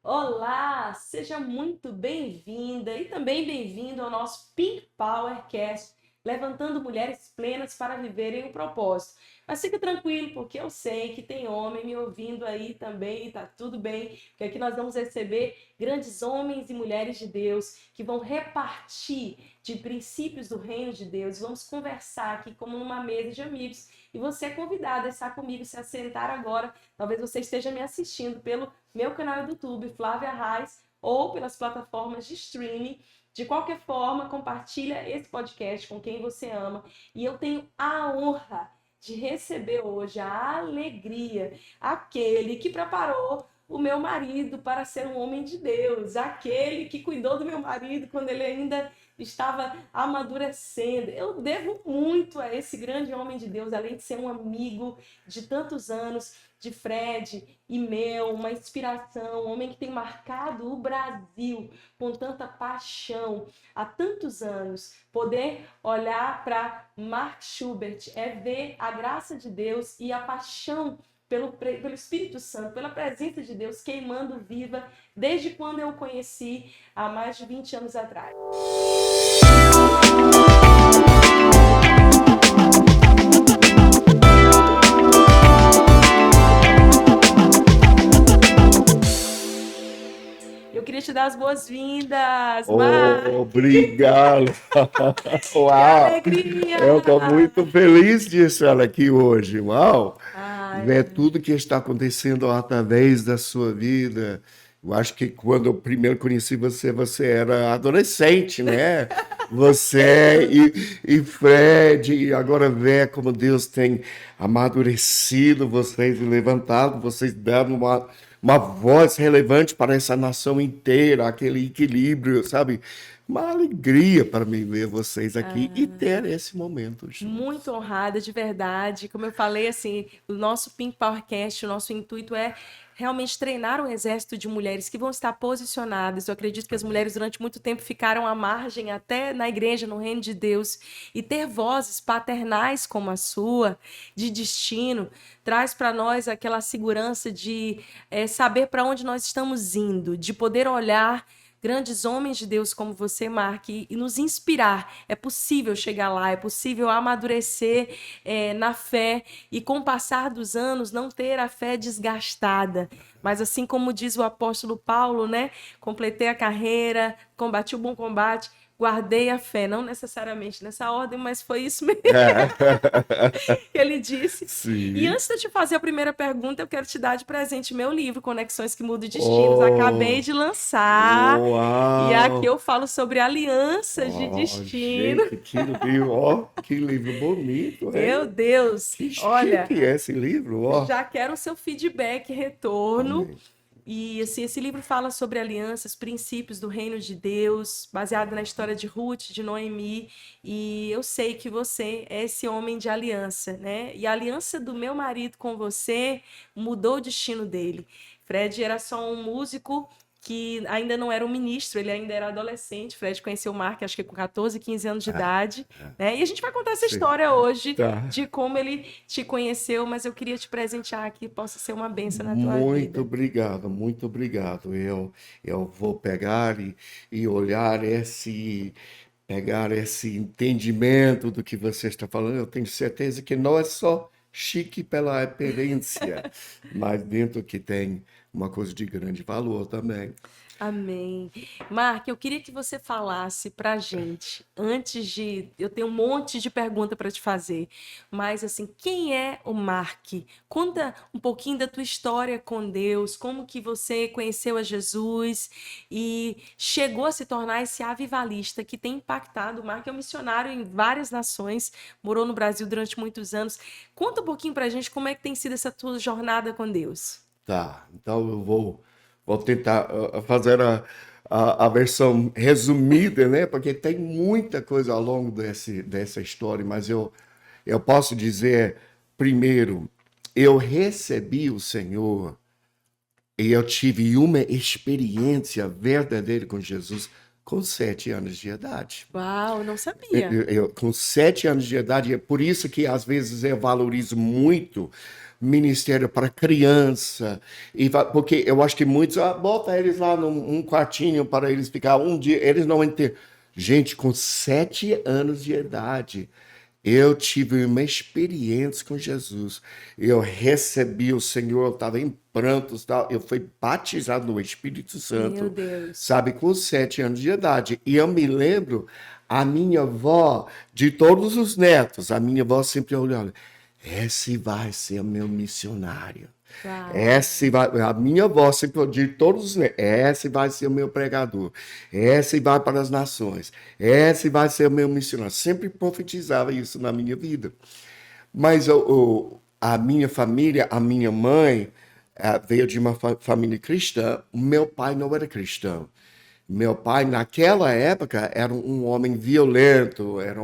Olá, seja muito bem-vinda e também bem-vindo ao nosso Pink Powercast, levantando mulheres plenas para viverem o propósito. Mas fica tranquilo, porque eu sei que tem homem me ouvindo aí também e tá tudo bem, porque aqui nós vamos receber grandes homens e mulheres de Deus que vão repartir de princípios do reino de Deus. Vamos conversar aqui como numa mesa de amigos. E você é convidada a estar comigo, se assentar agora. Talvez você esteja me assistindo pelo meu canal do YouTube, Flávia Reis, ou pelas plataformas de streaming. De qualquer forma, compartilha esse podcast com quem você ama. E eu tenho a honra de receber hoje a alegria, aquele que preparou o meu marido para ser um homem de Deus, aquele que cuidou do meu marido quando ele ainda estava amadurecendo. Eu devo muito a esse grande homem de Deus, além de ser um amigo de tantos anos, de Fred e meu, uma inspiração, um homem que tem marcado o Brasil com tanta paixão há tantos anos. Poder olhar para Mark Schubert é ver a graça de Deus e a paixão pelo Espírito Santo, pela presença de Deus queimando viva desde quando eu o conheci há mais de 20 anos atrás. Eu queria te dar as boas-vindas, Mar. Obrigado. Que Uau! alegria! Eu estou muito feliz de estar aqui hoje. Uau! Ai, Ver tudo que está acontecendo através da sua vida. Eu acho que quando eu primeiro conheci você, você era adolescente, né? Você e Fred, e agora ver como Deus tem amadurecido vocês e levantado vocês, dando uma voz relevante para essa nação inteira, aquele equilíbrio, sabe? Uma alegria para mim ver vocês aqui e ter esse momento muito juntos. honrada, de verdade. Como eu falei, assim, o nosso Pink Powercast, o nosso intuito é realmente treinar um exército de mulheres que vão estar posicionadas. Eu acredito que as Amém. mulheres durante muito tempo ficaram à margem, até na igreja, no reino de Deus, e ter vozes paternais como a sua, de destino, traz para nós aquela segurança de saber para onde nós estamos indo, de poder olhar grandes homens de Deus como você, Mark, e nos inspirar. É possível chegar lá, é possível amadurecer na fé e, com o passar dos anos, não ter a fé desgastada. Mas, assim como diz o apóstolo Paulo, né? Completei a carreira, combati o bom combate, guardei a fé. Não necessariamente nessa ordem, mas foi isso mesmo que ele disse. E Sim. antes de eu te fazer a primeira pergunta, eu quero te dar de presente meu livro, Conexões que Mudam Destinos. Acabei Oh, de lançar. E aqui uau! eu falo sobre alianças de Oh, destino. gente, que livro bonito, Meu hein? Deus, Que olha, chique é esse livro, ó. já quero o seu feedback, retorno. Amém. E assim, esse livro fala sobre alianças, princípios do reino de Deus, baseado na história de Ruth, de Noemi, e eu sei que você é esse homem de aliança, né? E a aliança do meu marido com você mudou o destino dele. Fred era só um músico que ainda não era um ministro, ele ainda era adolescente. Fred conheceu o Mark, acho que com 14, 15 anos de Ah, idade, né? E a gente vai contar essa sim. história hoje Tá. de como ele te conheceu, mas eu queria te presentear que possa ser uma bênção na tua Muito vida. obrigado, muito obrigado. Eu vou e olhar pegar esse entendimento do que você está falando. Eu tenho certeza que não é só chique pela aparência, mas dentro que tem uma coisa de grande valor também. Amém. Mark, eu queria que você falasse pra gente, antes de. Eu tenho um monte de pergunta para te fazer, mas assim, quem é o Mark? Conta um pouquinho da tua história com Deus, como que você conheceu a Jesus e chegou a se tornar esse avivalista que tem impactado. O Mark é um missionário em várias nações, morou no Brasil durante muitos anos. Conta um pouquinho pra gente como é que tem sido essa tua jornada com Deus. Tá, então vou tentar fazer a versão resumida, né? Porque tem muita coisa ao longo dessa história, mas eu posso dizer, primeiro, eu recebi o Senhor e eu tive uma experiência verdadeira com Jesus com 7 anos de idade. Uau, não sabia. Com 7 anos de idade, é por isso que às vezes eu valorizo muito, ministério para criança, porque eu acho que muitos, bota eles lá num quartinho para eles ficar um dia, eles não entendem. Gente, com 7 anos de idade, eu tive uma experiência com Jesus. Eu recebi o Senhor, eu estava em prantos, tal. Eu fui batizado no Espírito Meu Santo, Deus. sabe, com 7 anos de idade. E eu me lembro, a minha avó, de todos os netos, a minha avó sempre olhando, esse vai ser meu missionário. Uau. Esse vai, a minha voz sempre de todos os, esse vai ser o meu pregador, esse vai para as nações, esse vai ser o meu missionário. Sempre profetizava isso na minha vida. Mas a minha família, a minha mãe, veio de uma família cristã. O meu pai não era cristão. Meu pai, naquela época, era um homem violento, era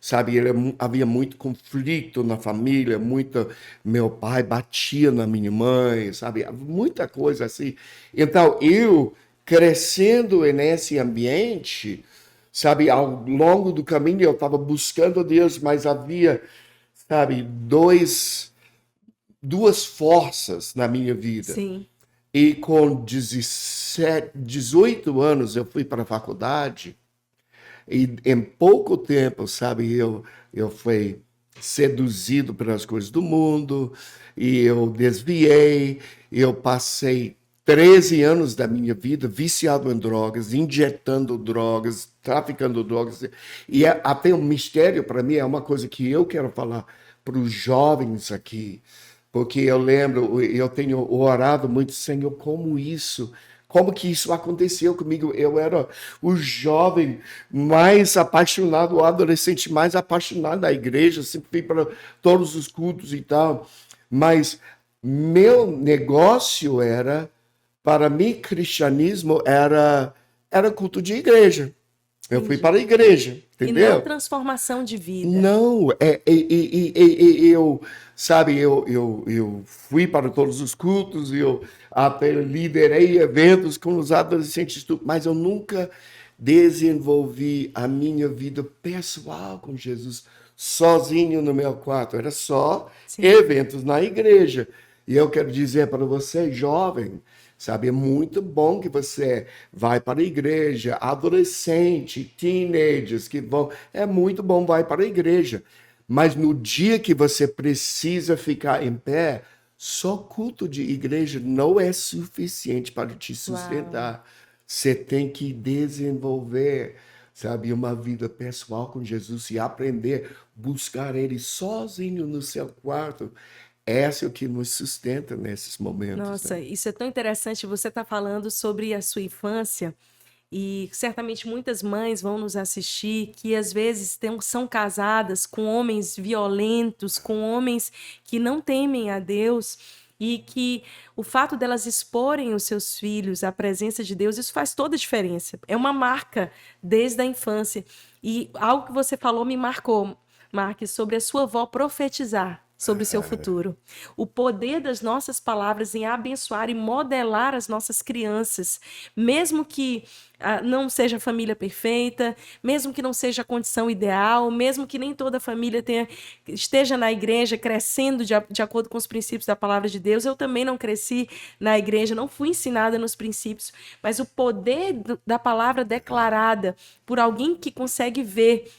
sabe, havia muito conflito na família, meu pai batia na minha mãe, sabe, muita coisa assim. Então, eu crescendo nesse ambiente, sabe, ao longo do caminho eu estava buscando Deus, mas havia, sabe, duas forças na minha vida. Sim. E com 17, 18 anos eu fui para a faculdade e em pouco tempo, sabe, eu fui seduzido pelas coisas do mundo e eu desviei, eu passei 13 anos da minha vida viciado em drogas, injetando drogas, traficando drogas. E até um mistério para mim, é uma coisa que eu quero falar para os jovens aqui. Porque eu lembro, eu tenho orado muito, Senhor, como que isso aconteceu comigo? Eu era o jovem mais apaixonado, o adolescente mais apaixonado da igreja, sempre fui para todos os cultos e tal. Mas meu negócio para mim, cristianismo era culto de igreja. Eu fui Entendi. para a igreja, E não entendeu? transformação de vida. Não, eu, sabe, eu fui para todos os cultos, eu até liderei eventos com os adolescentes, mas eu nunca desenvolvi a minha vida pessoal com Jesus sozinho no meu quarto. Era só Sim. eventos na igreja. E eu quero dizer para você, jovem, sabe, é muito bom que você vai para a igreja, adolescente, teenagers que vão, é muito bom, vai para a igreja. Mas no dia que você precisa ficar em pé, só culto de igreja não é suficiente para te Uau. sustentar. Você tem que desenvolver, sabe, uma vida pessoal com Jesus e aprender, buscar Ele sozinho no seu quarto. Essa é o que nos sustenta nesses momentos, né? Nossa, isso é tão interessante. Você está falando sobre a sua infância e certamente muitas mães vão nos assistir que às vezes são casadas com homens violentos, com homens que não temem a Deus e que o fato delas exporem os seus filhos à presença de Deus, isso faz toda a diferença. É uma marca desde a infância. E algo que você falou me marcou, Marques, sobre a sua avó profetizar sobre o seu futuro. O poder das nossas palavras em abençoar e modelar as nossas crianças, mesmo que não seja a família perfeita, mesmo que não seja a condição ideal, mesmo que nem toda a família esteja na igreja crescendo de acordo com os princípios da palavra de Deus. Eu também não cresci na igreja, não fui ensinada nos princípios, mas o poder da palavra declarada por alguém que consegue ver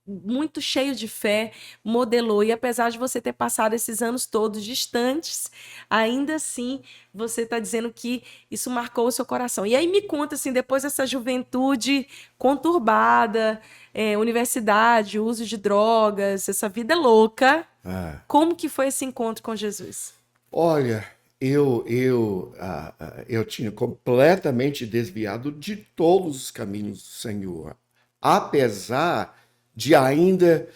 muito cheio de fé, modelou. E apesar de você ter passado esses anos todos distantes, ainda assim você está dizendo que isso marcou o seu coração. E aí me conta, assim, depois dessa juventude conturbada, universidade, uso de drogas, essa vida louca, Ah. como que foi esse encontro com Jesus? Olha, eu tinha completamente desviado de todos os caminhos do Senhor. Apesar de ainda,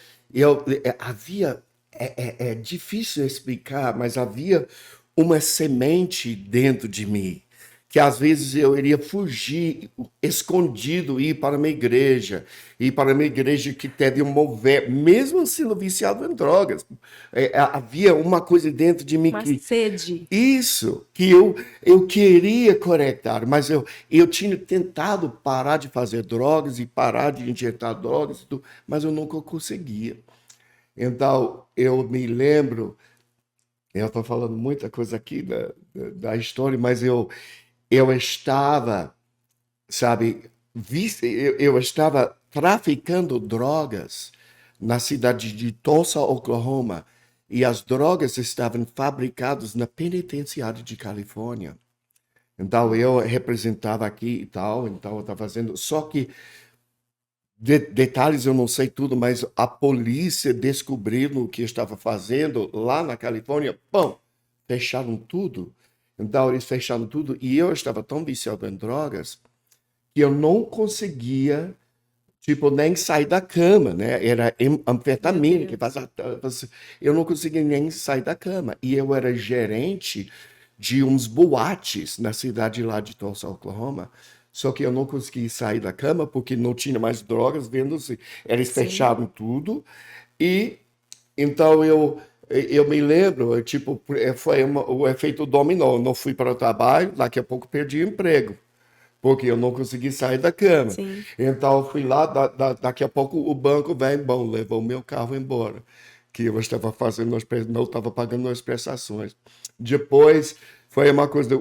havia, é difícil explicar, mas havia uma semente dentro de mim, que às vezes eu iria fugir, escondido, ir para uma igreja que teve um mover, mesmo sendo viciado em drogas. Havia uma coisa dentro de mim Uma que sede. isso, que eu queria conectar, mas eu tinha tentado parar de fazer drogas e parar de injetar drogas, mas eu nunca conseguia. Então, eu me lembro Eu estou falando muita coisa aqui da história, mas eu estava, sabe, eu estava traficando drogas na cidade de Tulsa, Oklahoma, e as drogas estavam fabricadas na penitenciária de Califórnia. Então eu representava aqui e tal, então eu estava fazendo. Só que detalhes eu não sei tudo, mas a polícia descobriu o que eu estava fazendo lá na Califórnia. Bom, fecharam tudo. Então eles fecharam tudo e eu estava tão viciado em drogas que eu não conseguia, tipo, nem sair da cama, né? Era Meu anfetamina que Deus. faz. Eu não conseguia nem sair da cama. E eu era gerente de uns boates na cidade lá de Tulsa, Oklahoma. Só que eu não consegui sair da cama porque não tinha mais drogas vendo-se. Eles Sim. fecharam tudo. E então eu me lembro, tipo, foi o efeito dominó. Eu não fui para o trabalho, daqui a pouco perdi o emprego porque eu não consegui sair da cama. Sim. Então eu fui lá, daqui a pouco o banco vem, bom, levou o meu carro embora, que eu estava fazendo, não estava pagando as prestações. Depois foi uma coisa,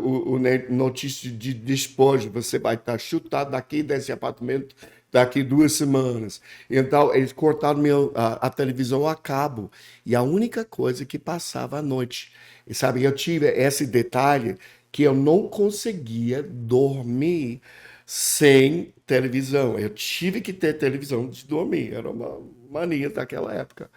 notícia de despojo, você vai estar chutado daqui desse apartamento daqui 2 semanas. Então eles cortaram a televisão a cabo e a única coisa que passava à noite. E sabe, eu tive esse detalhe que eu não conseguia dormir sem televisão. Eu tive que ter televisão de dormir, era uma mania daquela época.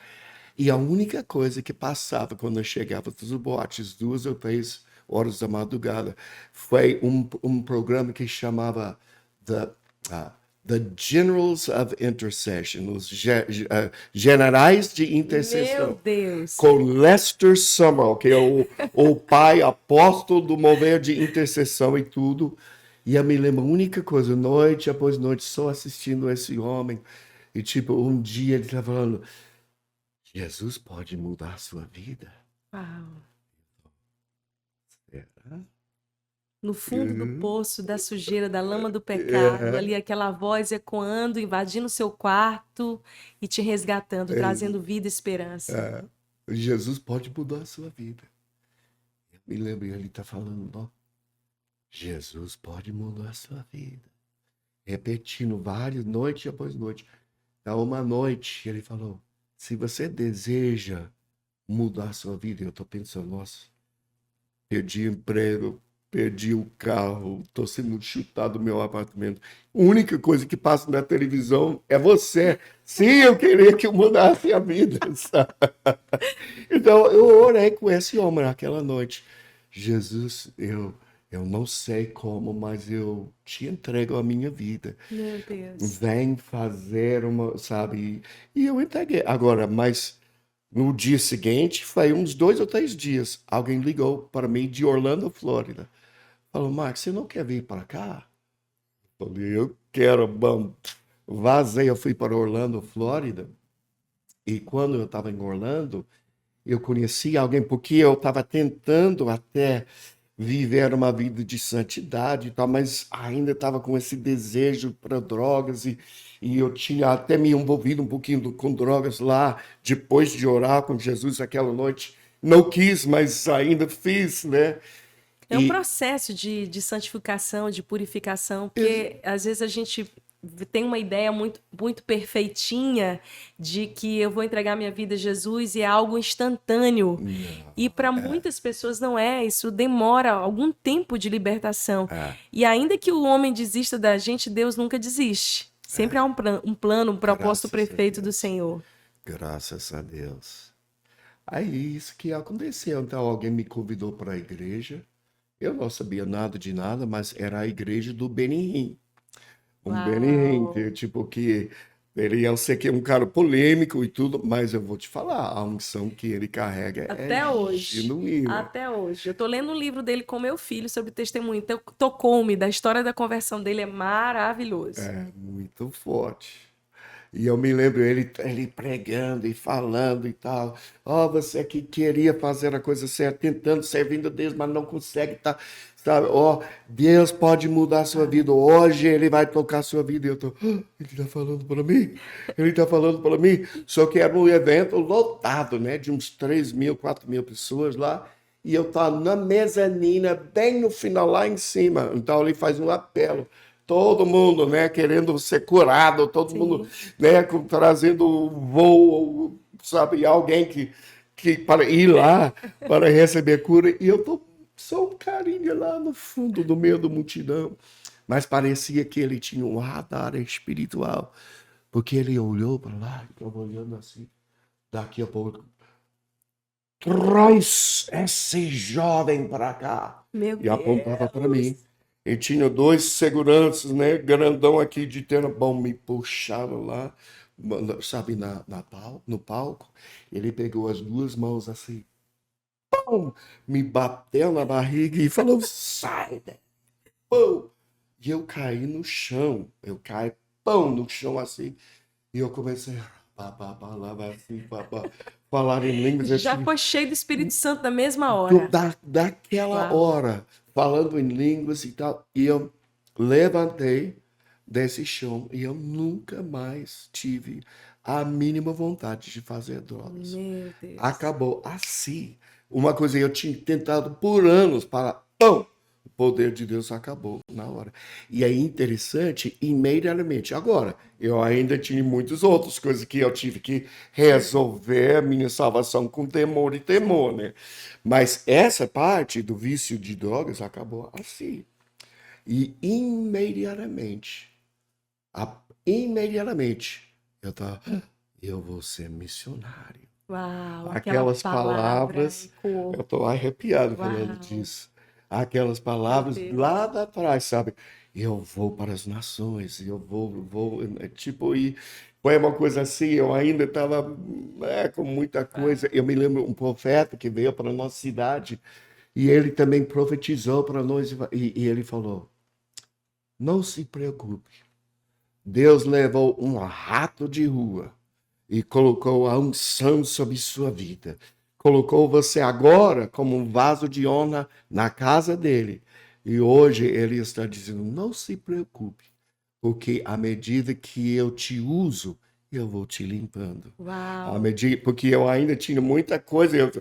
E a única coisa que passava quando eu chegava dos boates, 2 ou 3 horas da madrugada, foi um programa que chamava The, uh, The Generals of Intercession, os generais de Meu intercessão Deus. com Lester Sumrall, que é o pai apóstolo do mover de intercessão e tudo. E eu me lembro, a única coisa, noite após noite, só assistindo esse homem. E tipo, um dia ele estava falando, Jesus pode mudar a sua vida? Uau. Será? No fundo do Uhum. poço, da sujeira, da lama do pecado, É, ali aquela voz ecoando, invadindo o seu quarto e te resgatando, é, trazendo vida e esperança. é. Jesus pode mudar a sua vida. Eu me lembro, ele está falando, ó, Jesus pode mudar a sua vida. Repetindo várias, noite após noite. Então, uma noite, ele falou: se você deseja mudar a sua vida, eu estou pensando, nossa, perdi emprego, perdi o carro, estou sendo chutado do meu apartamento. A única coisa que passa na televisão é você. Sim, eu queria que eu mudasse a vida, sabe? Então, eu orei com esse homem naquela noite. Jesus, eu não sei como, mas eu te entrego a minha vida. Meu Deus. Vem fazer uma, sabe? E eu entreguei. Agora, mas no dia seguinte, foi uns 2 ou 3 dias, alguém ligou para mim de Orlando, Flórida. Falou, Marcos, você não quer vir para cá? Falei, eu quero, bom. Vazei, eu fui para Orlando, Flórida. E quando eu estava em Orlando, eu conheci alguém, porque eu estava tentando até viver uma vida de santidade e tal, mas ainda estava com esse desejo para drogas e eu tinha até me envolvido um pouquinho com drogas lá, depois de orar com Jesus aquela noite. Não quis, mas ainda fiz, né? É um E processo de santificação, de purificação, ex- porque às vezes a gente tem uma ideia muito, muito perfeitinha de que eu vou entregar minha vida a Jesus e é algo instantâneo. E não, para muitas pessoas não é, isso demora algum tempo de libertação. é, E ainda que o homem desista da gente, Deus nunca desiste. Sempre há um plano, um propósito graças a perfeito do Deus, Senhor. graças a Deus. Aí isso que aconteceu. Então alguém me convidou para a igreja. Eu não sabia nada de nada, mas era a igreja do Benihim. Um Benihim, Uau! que tipo que ele, eu sei que é um cara polêmico e tudo, mas eu vou te falar, a unção que ele carrega é Até hoje. genuína. Até hoje. Eu tô lendo um livro dele com meu filho sobre testemunho. Então, tocou-me, da história da conversão dele é maravilhoso. É muito forte. E eu me lembro ele pregando e falando e tal. Ó, você que queria fazer a coisa certa, tentando, servindo a Deus, mas não consegue, tá? tá? Ó, Deus pode mudar a sua vida hoje, Ele vai tocar a sua vida. E eu tô, Ele tá falando para mim? Ele tá falando para mim? Só que era um evento lotado, né? De uns 3.000, 4.000 pessoas lá. E eu tava na mezanina, bem no final, lá em cima. Então ele faz um apelo. Todo mundo, né, querendo ser curado, todo mundo, Sim. né, trazendo voo, sabe, alguém que para ir lá para receber cura. E eu tô só um carinha lá no fundo, no meio da multidão. Mas parecia que ele tinha um radar espiritual, porque ele olhou para lá, estava olhando assim. Daqui a pouco, traz esse jovem para cá. Meu E apontava para mim. Deus. E tinha dois seguranças, né, grandão aqui de Tenabão, me puxaram lá, sabe, no palco. Ele pegou as duas mãos assim, pum, me bateu na barriga e falou, sai daí, pum. E eu caí no chão, eu caí, pum, no chão assim. E eu comecei assim, falar em línguas Já assim. foi cheio do Espírito Santo na mesma hora. Daquela Uau. hora, falando em línguas e tal, e eu levantei desse chão e eu nunca mais tive a mínima vontade de fazer drogas. Meu Deus. Acabou assim. Uma coisa que eu tinha tentado por anos para, pão, o poder de Deus acabou na hora. E é interessante, imediatamente. Agora, eu ainda tinha muitas outras coisas que eu tive que resolver a minha salvação com temor e temor, né? Mas essa parte do vício de drogas acabou assim. E a- imediatamente, eu vou ser missionário. Uau, aquela Aquelas palavra palavras, eu ecoou. estou arrepiado falando Uau, disso. Aquelas meu palavras lá Deus. de trás, sabe? Eu vou para as nações, tipo, e foi uma coisa assim, eu ainda estava com muita coisa. Uau. Eu me lembro um profeta que veio para a nossa cidade e ele também profetizou para nós e ele falou: não se preocupe, Deus levou um rato de rua e colocou a unção sobre sua vida. Colocou você agora como um vaso de honra na casa dele. E hoje ele está dizendo: não se preocupe, porque à medida que eu te uso, eu vou te limpando. À Uau. medida, porque eu ainda tinha muita coisa.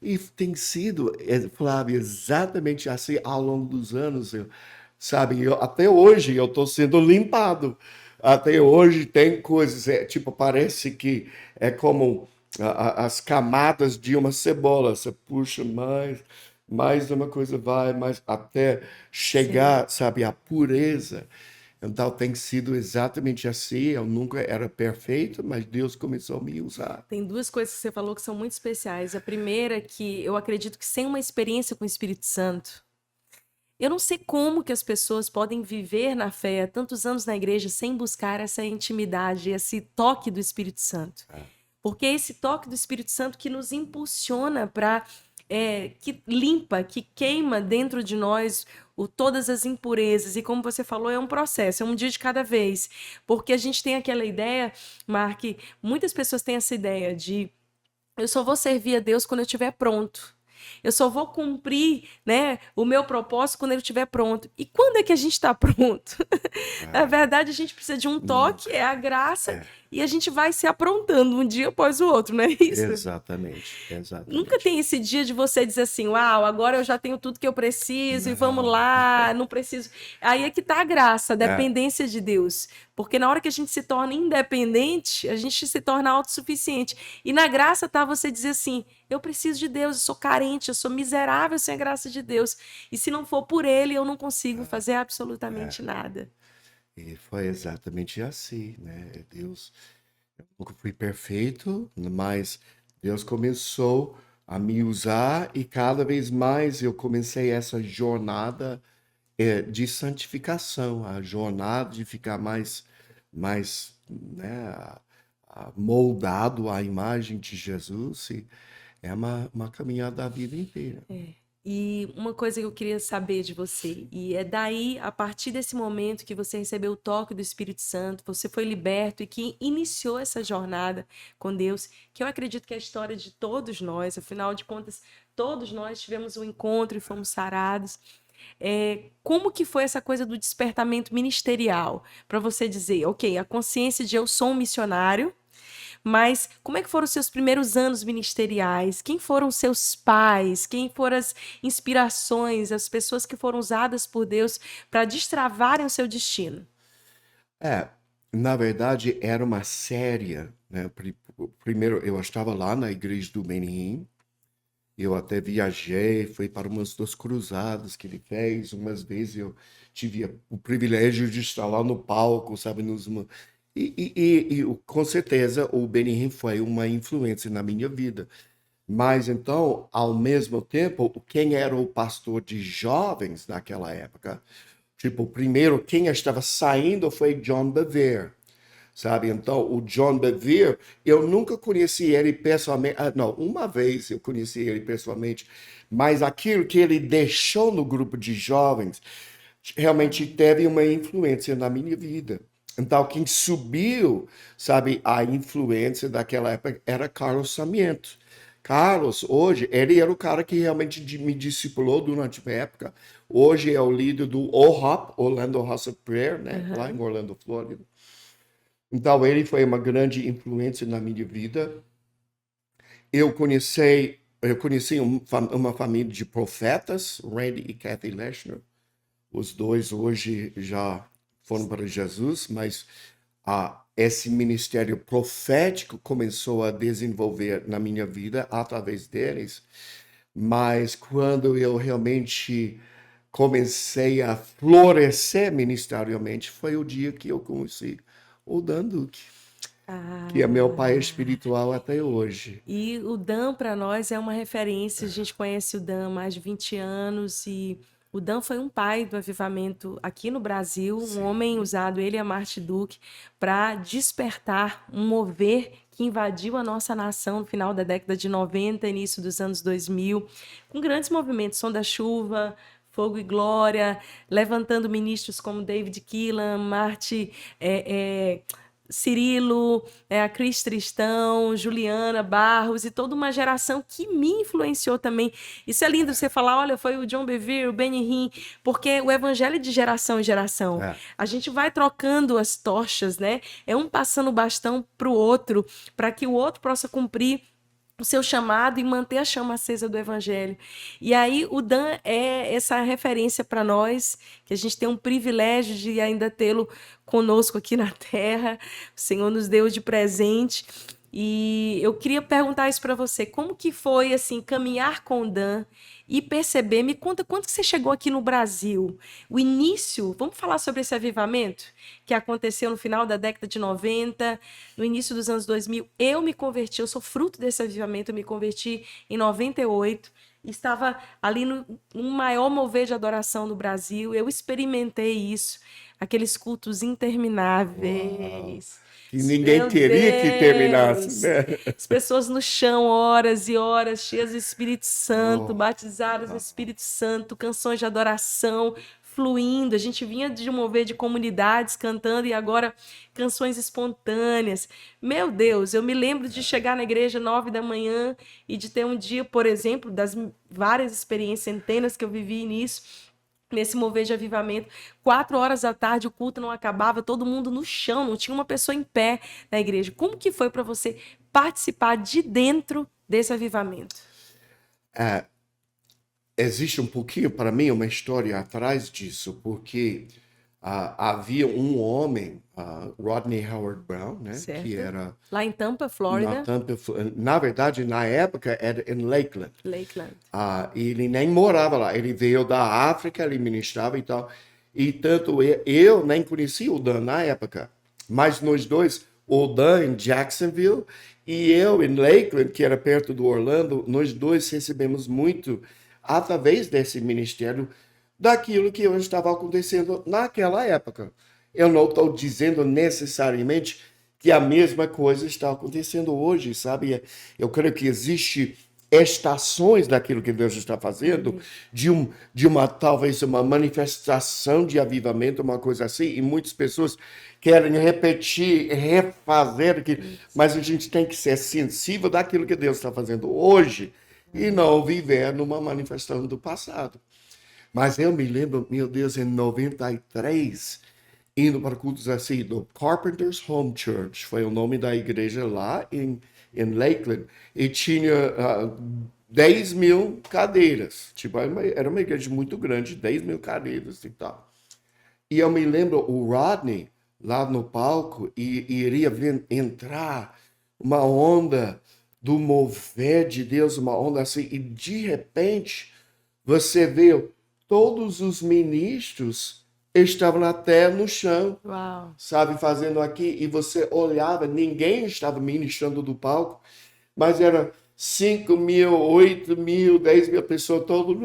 E tem sido, Flávio, exatamente assim ao longo dos anos. Sabe, até hoje eu estou sendo limpado. Até hoje tem coisas, tipo, parece que é como as camadas de uma cebola. Você puxa mais uma coisa vai, mais até Sim. chegar, sabe, à pureza. Então tem sido exatamente assim. Eu nunca era perfeito, mas Deus começou a me usar. Tem duas coisas que você falou que são muito especiais. A primeira é que eu acredito que sem uma experiência com o Espírito Santo, eu não sei como que as pessoas podem viver na fé há tantos anos na igreja sem buscar essa intimidade, esse toque do Espírito Santo. Porque é esse toque do Espírito Santo que nos impulsiona para, que limpa, que queima dentro de nós todas as impurezas. E como você falou, é um processo, é um dia de cada vez. Porque a gente tem aquela ideia, Mark, muitas pessoas têm essa ideia de eu só vou servir a Deus quando eu estiver pronto. Eu só vou cumprir, né, o meu propósito quando ele estiver pronto. E quando é que a gente está pronto? Na Ah, verdade, a gente precisa de um toque, nunca. é a graça, É, e a gente vai se aprontando um dia após o outro, não é isso? exatamente, Nunca exatamente. tem esse dia de você dizer assim, uau, agora eu já tenho tudo que eu preciso e vamos Não. lá, não preciso. Aí é que tá a graça, a É, dependência de Deus. Porque na hora que a gente se torna independente, a gente se torna autossuficiente. E na graça tá você dizer assim, eu preciso de Deus, eu sou carente, eu sou miserável sem a graça de Deus. E se não for por Ele, eu não consigo fazer é. absolutamente nada. E foi exatamente assim, né? Deus, eu nunca fui perfeito, mas Deus começou a me usar e cada vez mais eu comecei essa jornada de santificação, a jornada de ficar mais, né, moldado à imagem de Jesus. E é uma caminhada da vida inteira. E uma coisa que eu queria saber de você, e é daí, a partir desse momento que você recebeu o toque do Espírito Santo, você foi liberto e que iniciou essa jornada com Deus, que eu acredito que é a história de todos nós, afinal de contas, todos nós tivemos um encontro e fomos sarados. como que foi essa coisa do despertamento ministerial? Para você dizer, ok, a consciência de eu sou um missionário, mas como é que foram os seus primeiros anos ministeriais? Quem foram os seus pais? Quem foram as inspirações, as pessoas que foram usadas por Deus para destravarem o seu destino? É, na verdade, era uma série, né? Primeiro, eu estava lá na igreja do Benin. Eu até viajei, fui para umas das cruzadas que ele fez. Umas vezes eu tive o privilégio de estar lá no palco, sabe? Com certeza o Benin foi uma influência na minha vida. Mas então, ao mesmo tempo, quem era o pastor de jovens naquela época? Tipo, primeiro, quem estava saindo foi John Bevere, sabe? Então, o John Bevere, eu nunca conheci ele pessoalmente. Não, uma vez eu conheci ele pessoalmente, mas aquilo que ele deixou no grupo de jovens realmente teve uma influência na minha vida. Então, quem subiu, sabe, a influência daquela época era Carlos Sarmiento. Carlos, hoje, ele era o cara que realmente me discipulou durante uma época. Hoje é o líder do OHOP, Orlando House of Prayer, né? Lá em Orlando, Flórida. Então, ele foi uma grande influência na minha vida. Eu conheci uma família de profetas, Randy e Kathy Leshner. Os dois hoje já foram para Jesus, mas esse ministério profético começou a desenvolver na minha vida através deles. Mas quando eu realmente comecei a florescer ministerialmente, foi o dia que eu conheci o Dan Duque, que é meu pai espiritual até hoje. E o Dan, para nós, é uma referência. A gente conhece o Dan há mais de 20 anos e o Dan foi um pai do avivamento aqui no Brasil, um homem usado, ele e a Marty Duke, para despertar um mover que invadiu a nossa nação no final da década de 90, início dos anos 2000, com grandes movimentos, Som da Chuva, Fogo e Glória, levantando ministros como David Keelan, Marty... Cirilo, a Cris Tristão, Juliana Barros e toda uma geração que me influenciou também. Isso é lindo você falar, olha, foi o John Bevere, o Benny Hinn, porque o evangelho é de geração em geração. A gente vai trocando as tochas, né? É um passando o bastão para o outro, para que o outro possa cumprir o seu chamado e manter a chama acesa do evangelho. E aí o Dan é essa referência para nós, que a gente tem um privilégio de ainda tê-lo conosco aqui na Terra. O Senhor nos deu de presente. E eu queria perguntar isso para você, como que foi assim caminhar com o Dan e perceber, me conta quando que você chegou aqui no Brasil, o início, vamos falar sobre esse avivamento que aconteceu no final da década de 90, no início dos anos 2000, eu me converti, eu sou fruto desse avivamento, eu me converti em 98, estava ali no maior mover de adoração no Brasil, eu experimentei isso, aqueles cultos intermináveis. Uau. Que ninguém queria que terminasse, né? As pessoas no chão, horas e horas, cheias do Espírito Santo, batizadas no Espírito Santo, canções de adoração fluindo. A gente vinha de um mover de comunidades cantando e agora canções espontâneas. Meu Deus, eu me lembro de chegar na igreja 9 da manhã e de ter um dia, por exemplo, das várias experiências, centenas que eu vivi nisso, nesse mover de avivamento, 4 horas da tarde, o culto não acabava, todo mundo no chão, não tinha uma pessoa em pé na igreja. Como que foi para você participar de dentro desse avivamento? Existe um pouquinho, para mim, uma história atrás disso, porque havia um homem, Rodney Howard Brown, né, Certo. que era lá em Tampa, Flórida. Na verdade, na época, era em Lakeland. Lakeland. Ele nem morava lá, ele veio da África, ele ministrava e tal. E tanto eu nem conhecia o Dan na época, mas nós dois, o Dan em Jacksonville e eu em Lakeland, que era perto do Orlando, nós dois recebemos muito através desse ministério daquilo que estava acontecendo naquela época. Eu não estou dizendo necessariamente que a mesma coisa está acontecendo hoje, sabe? Eu creio que existe estações daquilo que Deus está fazendo, de uma talvez uma manifestação de avivamento, uma coisa assim, e muitas pessoas querem repetir, refazer, mas a gente tem que ser sensível daquilo que Deus está fazendo hoje e não viver numa manifestação do passado. Mas eu me lembro, meu Deus, em 93, indo para cultos assim, do Carpenter's Home Church, foi o nome da igreja lá em Lakeland, e tinha 10 mil cadeiras. Tipo, era uma igreja muito grande, 10 mil cadeiras e tal. E eu me lembro o Rodney lá no palco e iria entrar uma onda do mover de Deus, uma onda assim, e de repente você vê todos os ministros estavam até no chão, Uau. sabe, fazendo aqui, e você olhava, ninguém estava ministrando do palco, mas era 5 mil, 8 mil, 10 mil pessoas, todo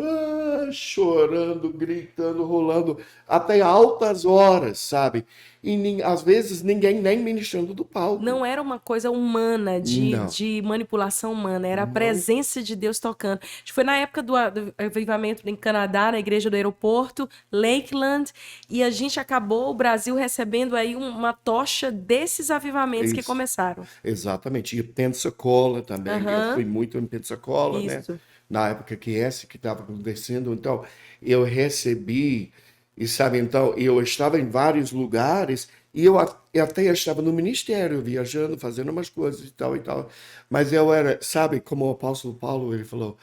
chorando, gritando, rolando, até altas horas, sabe? E às vezes ninguém nem ministrando do palco. Não era uma coisa humana, Não, de manipulação humana, era a não. presença de Deus tocando. Acho que foi na época do avivamento em Canadá, na igreja do aeroporto, Lakeland, e a gente acabou, o Brasil, recebendo aí uma tocha desses avivamentos que Isso. começaram. Exatamente. E Pensacola também. Eu fui Aham, muito em Pensacola, né? isso. Na época que estava acontecendo. Então, eu recebi, e sabe, então, eu estava em vários lugares e eu até estava no ministério, viajando, fazendo umas coisas e tal e tal. Mas eu era, sabe, como o apóstolo Paulo, ele falou,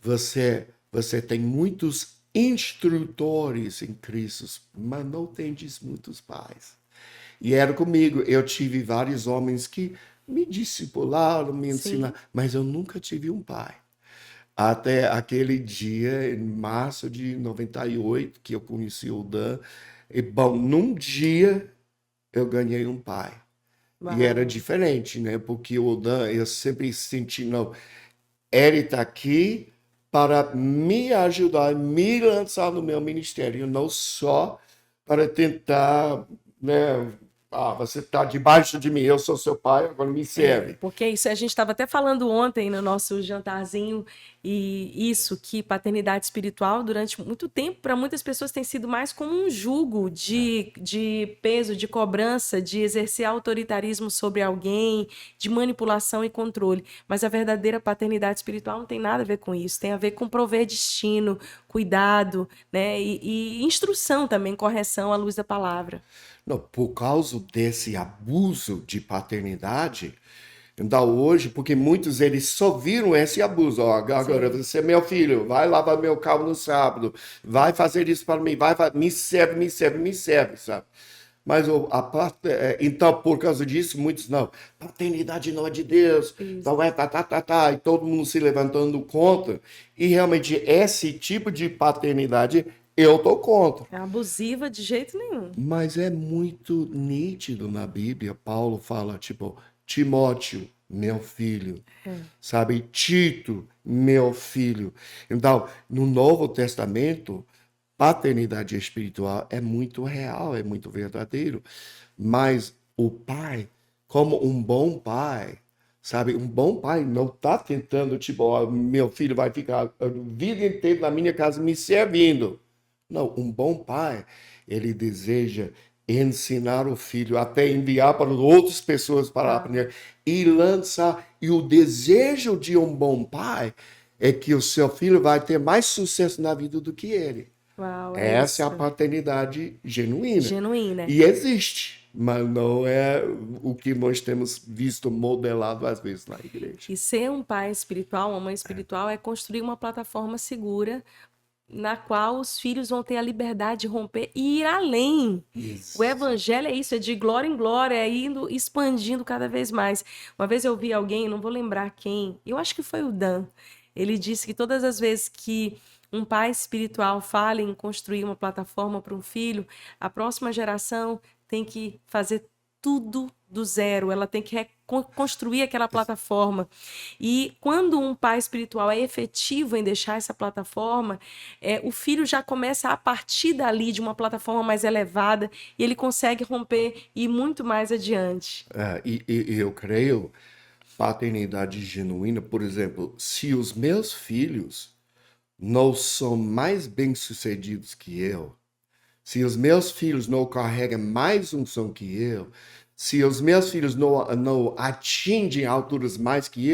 você tem muitos instrutores em Cristo, mas não tendes muitos pais. E era comigo. Eu tive vários homens que me discipularam, me ensinaram, Sim. mas eu nunca tive um pai. Até aquele dia, em março de 98, que eu conheci o Dan. E, bom, num dia eu ganhei um pai. E era Uau. diferente, né? Porque o Dan, eu sempre senti, não, ele está aqui para me ajudar, me lançar no meu ministério, não só para tentar, né? Ah, você está debaixo de mim, eu sou seu pai, agora me serve. Porque isso a gente estava até falando ontem no nosso jantarzinho, e isso, que paternidade espiritual, durante muito tempo, para muitas pessoas tem sido mais como um jugo de peso, de cobrança, de exercer autoritarismo sobre alguém, de manipulação e controle. Mas a verdadeira paternidade espiritual não tem nada a ver com isso, tem a ver com prover destino, cuidado, né? E instrução também, correção à luz da palavra. Não, por causa desse abuso de paternidade, então hoje, porque muitos eles só viram esse abuso, ó, agora Sim. você é meu filho, vai lavar meu carro no sábado, vai fazer isso para mim, me serve, me serve, me serve, sabe? Mas então, por causa disso, muitos não, paternidade não é de Deus, Isso. então e todo mundo se levantando contra, e realmente esse tipo de paternidade eu tô contra. É abusiva de jeito nenhum. Mas é muito nítido na Bíblia. Paulo fala, tipo, Timóteo, meu filho, sabe? Tito, meu filho. Então, no Novo Testamento, paternidade espiritual é muito real, é muito verdadeiro. Mas o pai, como um bom pai, sabe? Um bom pai não está tentando, tipo, ó, meu filho vai ficar a vida inteira na minha casa me servindo. Não, um bom pai, ele deseja ensinar o filho, até enviar para outras pessoas para Uau. aprender e lançar. E o desejo de um bom pai é que o seu filho vai ter mais sucesso na vida do que ele. Uau, é Essa é a isso. paternidade genuína. Genuína. E existe, mas não é o que nós temos visto modelado às vezes na igreja. E ser um pai espiritual, uma mãe espiritual, é construir uma plataforma segura na qual os filhos vão ter a liberdade de romper e ir além. O Isso. evangelho é isso, é de glória em glória, é indo expandindo cada vez mais. Uma vez eu vi alguém, não vou lembrar quem, eu acho que foi o Dan. Ele disse que todas as vezes que um pai espiritual fala em construir uma plataforma para um filho, a próxima geração tem que fazer tudo do zero, ela tem que construir aquela plataforma. E quando um pai espiritual é efetivo em deixar essa plataforma, o filho já começa a partir dali de uma plataforma mais elevada e ele consegue romper e ir muito mais adiante. E eu creio, paternidade genuína, por exemplo, se os meus filhos não são mais bem-sucedidos que eu, se os meus filhos não carregam mais unção que eu, se os meus filhos não atingem alturas mais que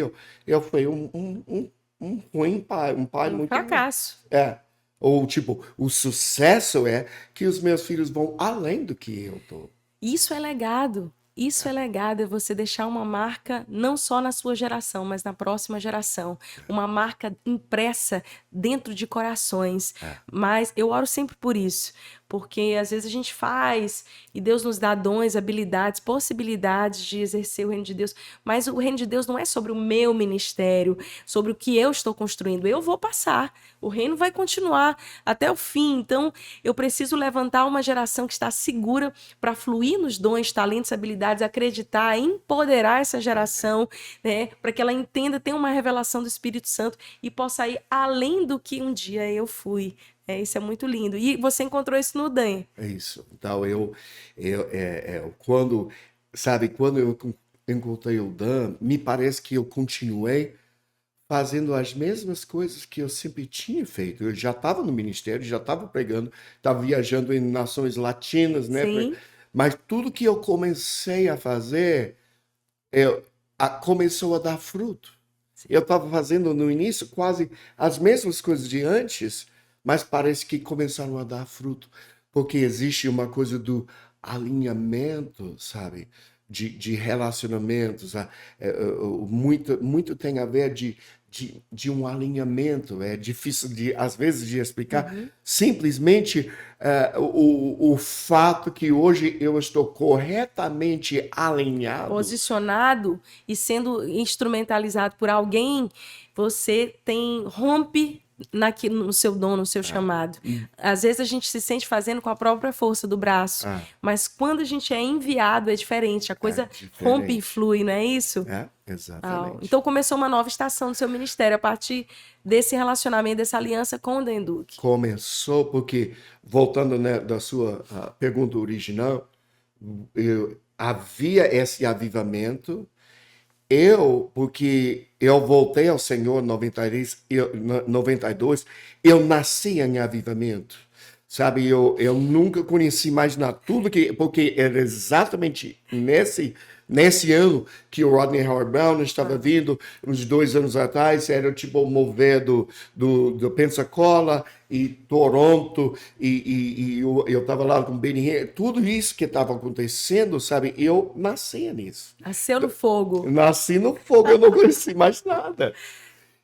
eu fui um ruim pai, um pai Um muito ruim. fracasso. É, Ou, tipo, o sucesso é que os meus filhos vão além do que eu tô. Isso é legado. Isso é legado, é você deixar uma marca não só na sua geração, mas na próxima geração. Uma marca impressa dentro de corações. É. Mas eu oro sempre por isso, porque às vezes a gente faz e Deus nos dá dons, habilidades, possibilidades de exercer o reino de Deus. Mas o reino de Deus não é sobre o meu ministério, sobre o que eu estou construindo. Eu vou passar, o reino vai continuar até o fim. Então, eu preciso levantar uma geração que está segura para fluir nos dons, talentos, habilidades, acreditar, empoderar essa geração, né, para que ela entenda, tenha uma revelação do Espírito Santo e possa ir além do que um dia eu fui. Isso é muito lindo. E você encontrou isso no Dan. É isso. Então, quando, sabe, quando eu encontrei o Dan, me parece que eu continuei fazendo as mesmas coisas que eu sempre tinha feito. Eu já estava no ministério, já estava pregando, estava viajando em nações latinas, né? Sim. Mas tudo que eu comecei a fazer, começou a dar fruto. Eu estava fazendo no início quase as mesmas coisas de antes, mas parece que começaram a dar fruto, porque existe uma coisa do alinhamento, sabe? De relacionamentos. Muito tem a ver de um alinhamento. É difícil, às vezes, de explicar. Uhum. Simplesmente o fato que hoje eu estou corretamente alinhado. Posicionado e sendo instrumentalizado por alguém, você rompe no seu dom, no seu chamado. Às vezes a gente se sente fazendo com a própria força do braço, mas quando a gente é enviado é diferente, a coisa rompe e flui, não é isso? Exatamente. Então começou uma nova estação do seu ministério a partir desse relacionamento, dessa aliança com o Dan Duque. Começou porque, voltando, né, da sua pergunta original, havia esse avivamento. Porque eu voltei ao Senhor em 92, eu nasci em avivamento. Sabe, eu nunca conheci mais nada. Porque era exatamente nesse ano que o Rodney Howard-Browne estava vindo, uns 2 anos atrás, era tipo o mover do Pensacola e Toronto, e eu estava lá com o Benny Hinn, tudo isso que estava acontecendo, sabe, eu nasci nisso. Nasceu no fogo. Nasci no fogo, eu não conheci mais nada.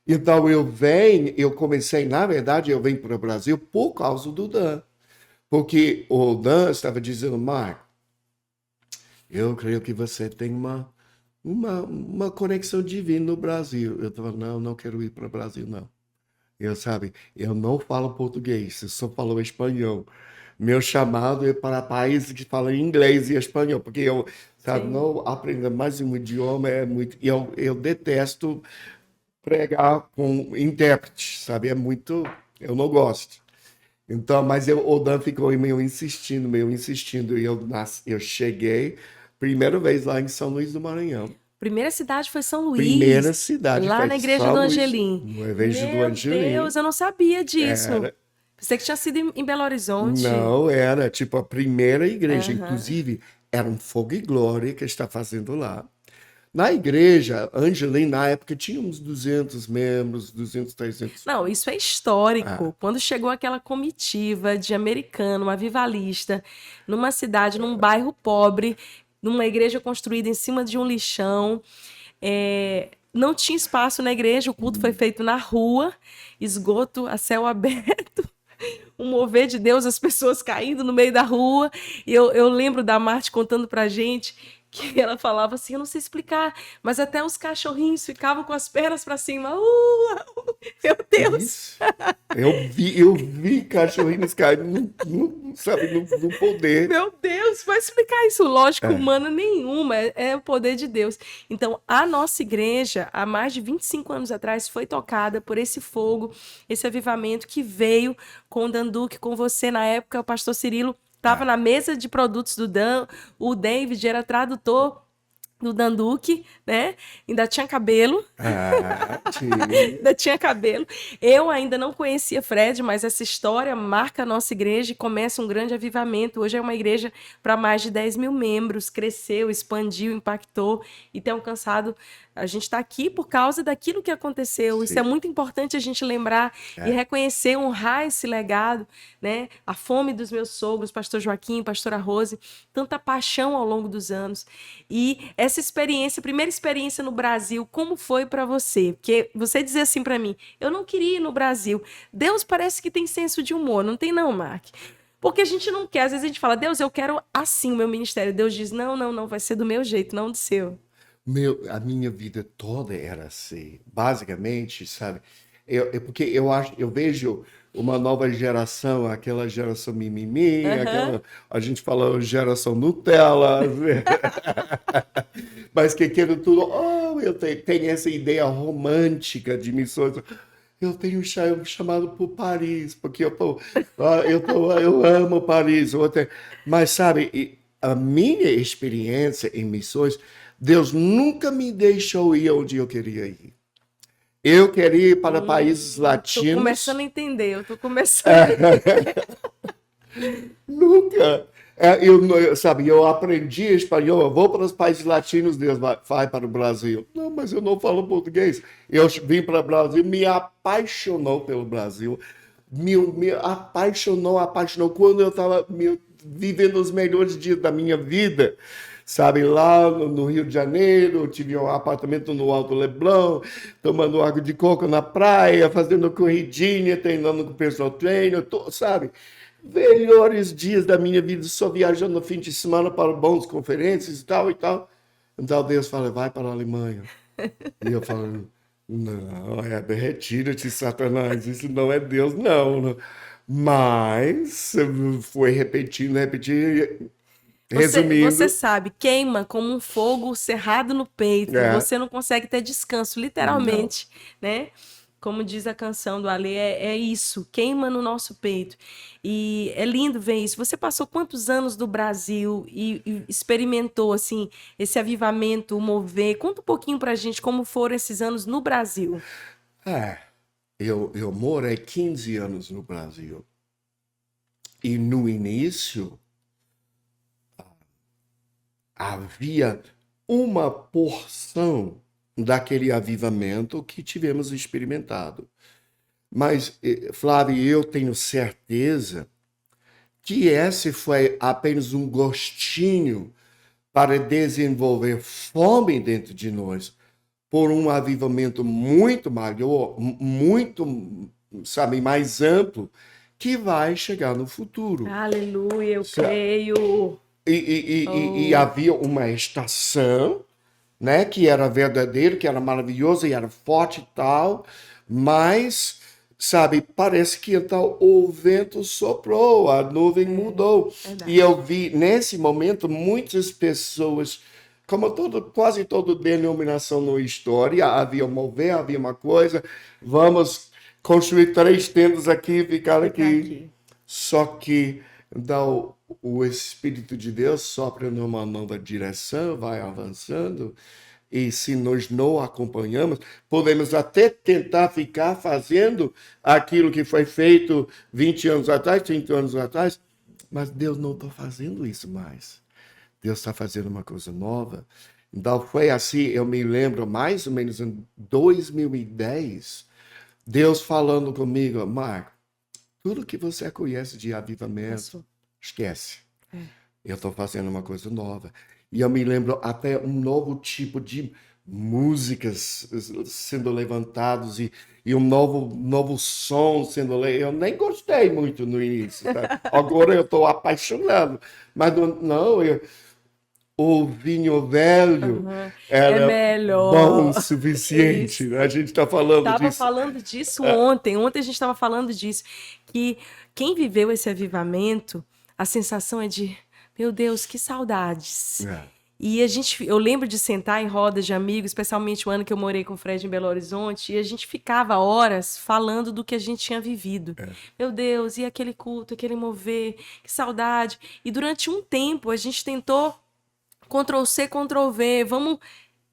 Então eu comecei, na verdade, eu venho para o Brasil por causa do Dan. Porque o Dan estava dizendo, Mark, eu creio que você tem uma conexão divina no Brasil. Eu estava, não quero ir para o Brasil, não. Eu não falo português, eu só falo espanhol. Meu chamado é para países que falam inglês e espanhol, porque eu, sabe, não aprender mais um idioma é muito. Eu detesto pregar com intérprete, sabe? Eu não gosto. Então, mas o Dan ficou meio insistindo, e eu cheguei, primeira vez lá em São Luís do Maranhão. Primeira cidade foi São Luís. Primeira cidade lá foi na igreja São do Luís, Angelim. na igreja do Angelim. Meu Deus, eu não sabia disso. Era. Pensei que tinha sido em Belo Horizonte. Não, era tipo a primeira igreja, inclusive era um Fogo e Glória que está fazendo lá. Na igreja, Angelim, na época, tinha uns 200 membros, 200, 300. Não, isso é histórico. Quando chegou aquela comitiva de americano, avivalista, numa cidade, num bairro pobre, numa igreja construída em cima de um lixão, não tinha espaço na igreja, o culto foi feito na rua, esgoto a céu aberto. Um mover de Deus, as pessoas caindo no meio da rua. E eu lembro da Marte contando pra gente que ela falava assim, eu não sei explicar, mas até os cachorrinhos ficavam com as pernas para cima. Meu Deus! Isso. Eu vi cachorrinhos caindo no poder. Meu Deus, vai explicar isso. Lógica humana nenhuma, é o poder de Deus. Então, a nossa igreja, há mais de 25 anos atrás, foi tocada por esse fogo, esse avivamento que veio com o Dan Duque, com você na época, o pastor Cirilo estava na mesa de produtos do Dan, o David era tradutor do Dan Duque, né? Ainda tinha cabelo. Ainda tinha cabelo. Eu ainda não conhecia Fred, mas essa história marca a nossa igreja e começa um grande avivamento. Hoje é uma igreja para mais de 10 mil membros, cresceu, expandiu, impactou e tem alcançado A gente está aqui por causa daquilo que aconteceu. Isso Sim. é muito importante a gente lembrar e reconhecer, honrar esse legado, né? A fome dos meus sogros, pastor Joaquim, pastora Rose, tanta paixão ao longo dos anos. E essa experiência, primeira experiência no Brasil, como foi para você? Porque você dizia assim para mim, eu não queria ir no Brasil. Deus parece que tem senso de humor, não tem não, Mark? Porque a gente não quer, às vezes a gente fala, Deus, eu quero assim o meu ministério. Deus diz, não, não, não, vai ser do meu jeito, não do seu. A minha vida toda era assim, basicamente, sabe? Porque eu vejo uma nova geração, aquela geração mimimi, Aham. a gente fala geração Nutella, mas que querem tudo. Oh, tenho essa ideia romântica de missões. Eu tenho um chamado por Paris, porque eu amo Paris. Mas, sabe, a minha experiência em missões, Deus nunca me deixou ir onde eu queria ir. Eu queria ir para países Tô começando latinos. a entender, eu tô começando a entender. Nunca. Sabe, eu aprendi espanhol, eu vou para os países latinos, Deus vai para o Brasil. Não, mas eu não falo português. Eu vim para o Brasil, me apaixonou pelo Brasil, me apaixonou quando eu estava vivendo os melhores dias da minha vida. Sabe, lá no Rio de Janeiro, eu tive um apartamento no Alto Leblon, tomando água de coco na praia, fazendo corridinha, treinando com o personal trainer, sabe? Melhores dias da minha vida, só viajando no fim de semana para bons conferências e tal e tal. Então Deus fala, vai para a Alemanha. E eu falo, não, retira-te, Satanás, isso não é Deus, não. Mas foi repetindo, repetindo, Você resumindo, sabe, queima como um fogo cerrado no peito. é, Você não consegue ter descanso, não. literalmente, né? Como diz a canção do Alê, é isso, queima no nosso peito. E é lindo ver isso. Você passou quantos anos no Brasil e experimentou, assim, esse avivamento, o mover? Conta um pouquinho pra gente como foram esses anos no Brasil. É, eu morei 15 anos no Brasil. E no início, havia uma porção daquele avivamento que tivemos experimentado. Mas, Flávio, eu tenho certeza que esse foi apenas um gostinho para desenvolver fome dentro de nós por um avivamento muito maior, muito, sabe, mais amplo, que vai chegar no futuro. Aleluia, eu creio. E Oh, havia uma estação, né, que era verdadeiro, que era maravilhoso e era forte e tal, mas, sabe, parece que então o vento soprou, a nuvem mudou. E verdade. eu vi nesse momento muitas pessoas, como quase toda denominação na história, havia um mover, havia uma coisa, vamos construir 3 tendas aqui, ficar Ficar aqui. aqui. Só que então, o Espírito de Deus sopra numa nova direção, vai avançando, e se nós não acompanhamos, podemos até tentar ficar fazendo aquilo que foi feito 20 anos atrás, 30 anos atrás, mas Deus não está fazendo isso mais. Deus está fazendo uma coisa nova. Então, foi assim, eu me lembro mais ou menos em 2010, Deus falando comigo, Marco, tudo que você conhece de avivamento, Passou. esquece. É. Eu estou fazendo uma coisa nova. E eu me lembro até um novo tipo de músicas sendo levantados e um novo som sendo Eu nem gostei muito no início, tá? Agora eu estou apaixonado. Mas não, o vinho velho Aham. É era bom o melhor. suficiente, Isso. né? A gente está falando Tava disso. falando disso ontem. Ontem a gente estava falando disso. Que quem viveu esse avivamento, a sensação é de, meu Deus, que saudades. É, E eu lembro de sentar em rodas de amigos, especialmente o ano que eu morei com o Fred em Belo Horizonte, e a gente ficava horas falando do que a gente tinha vivido. Meu Deus, e aquele culto, aquele mover, que saudade. E durante um tempo a gente tentou Ctrl C, Ctrl V, vamos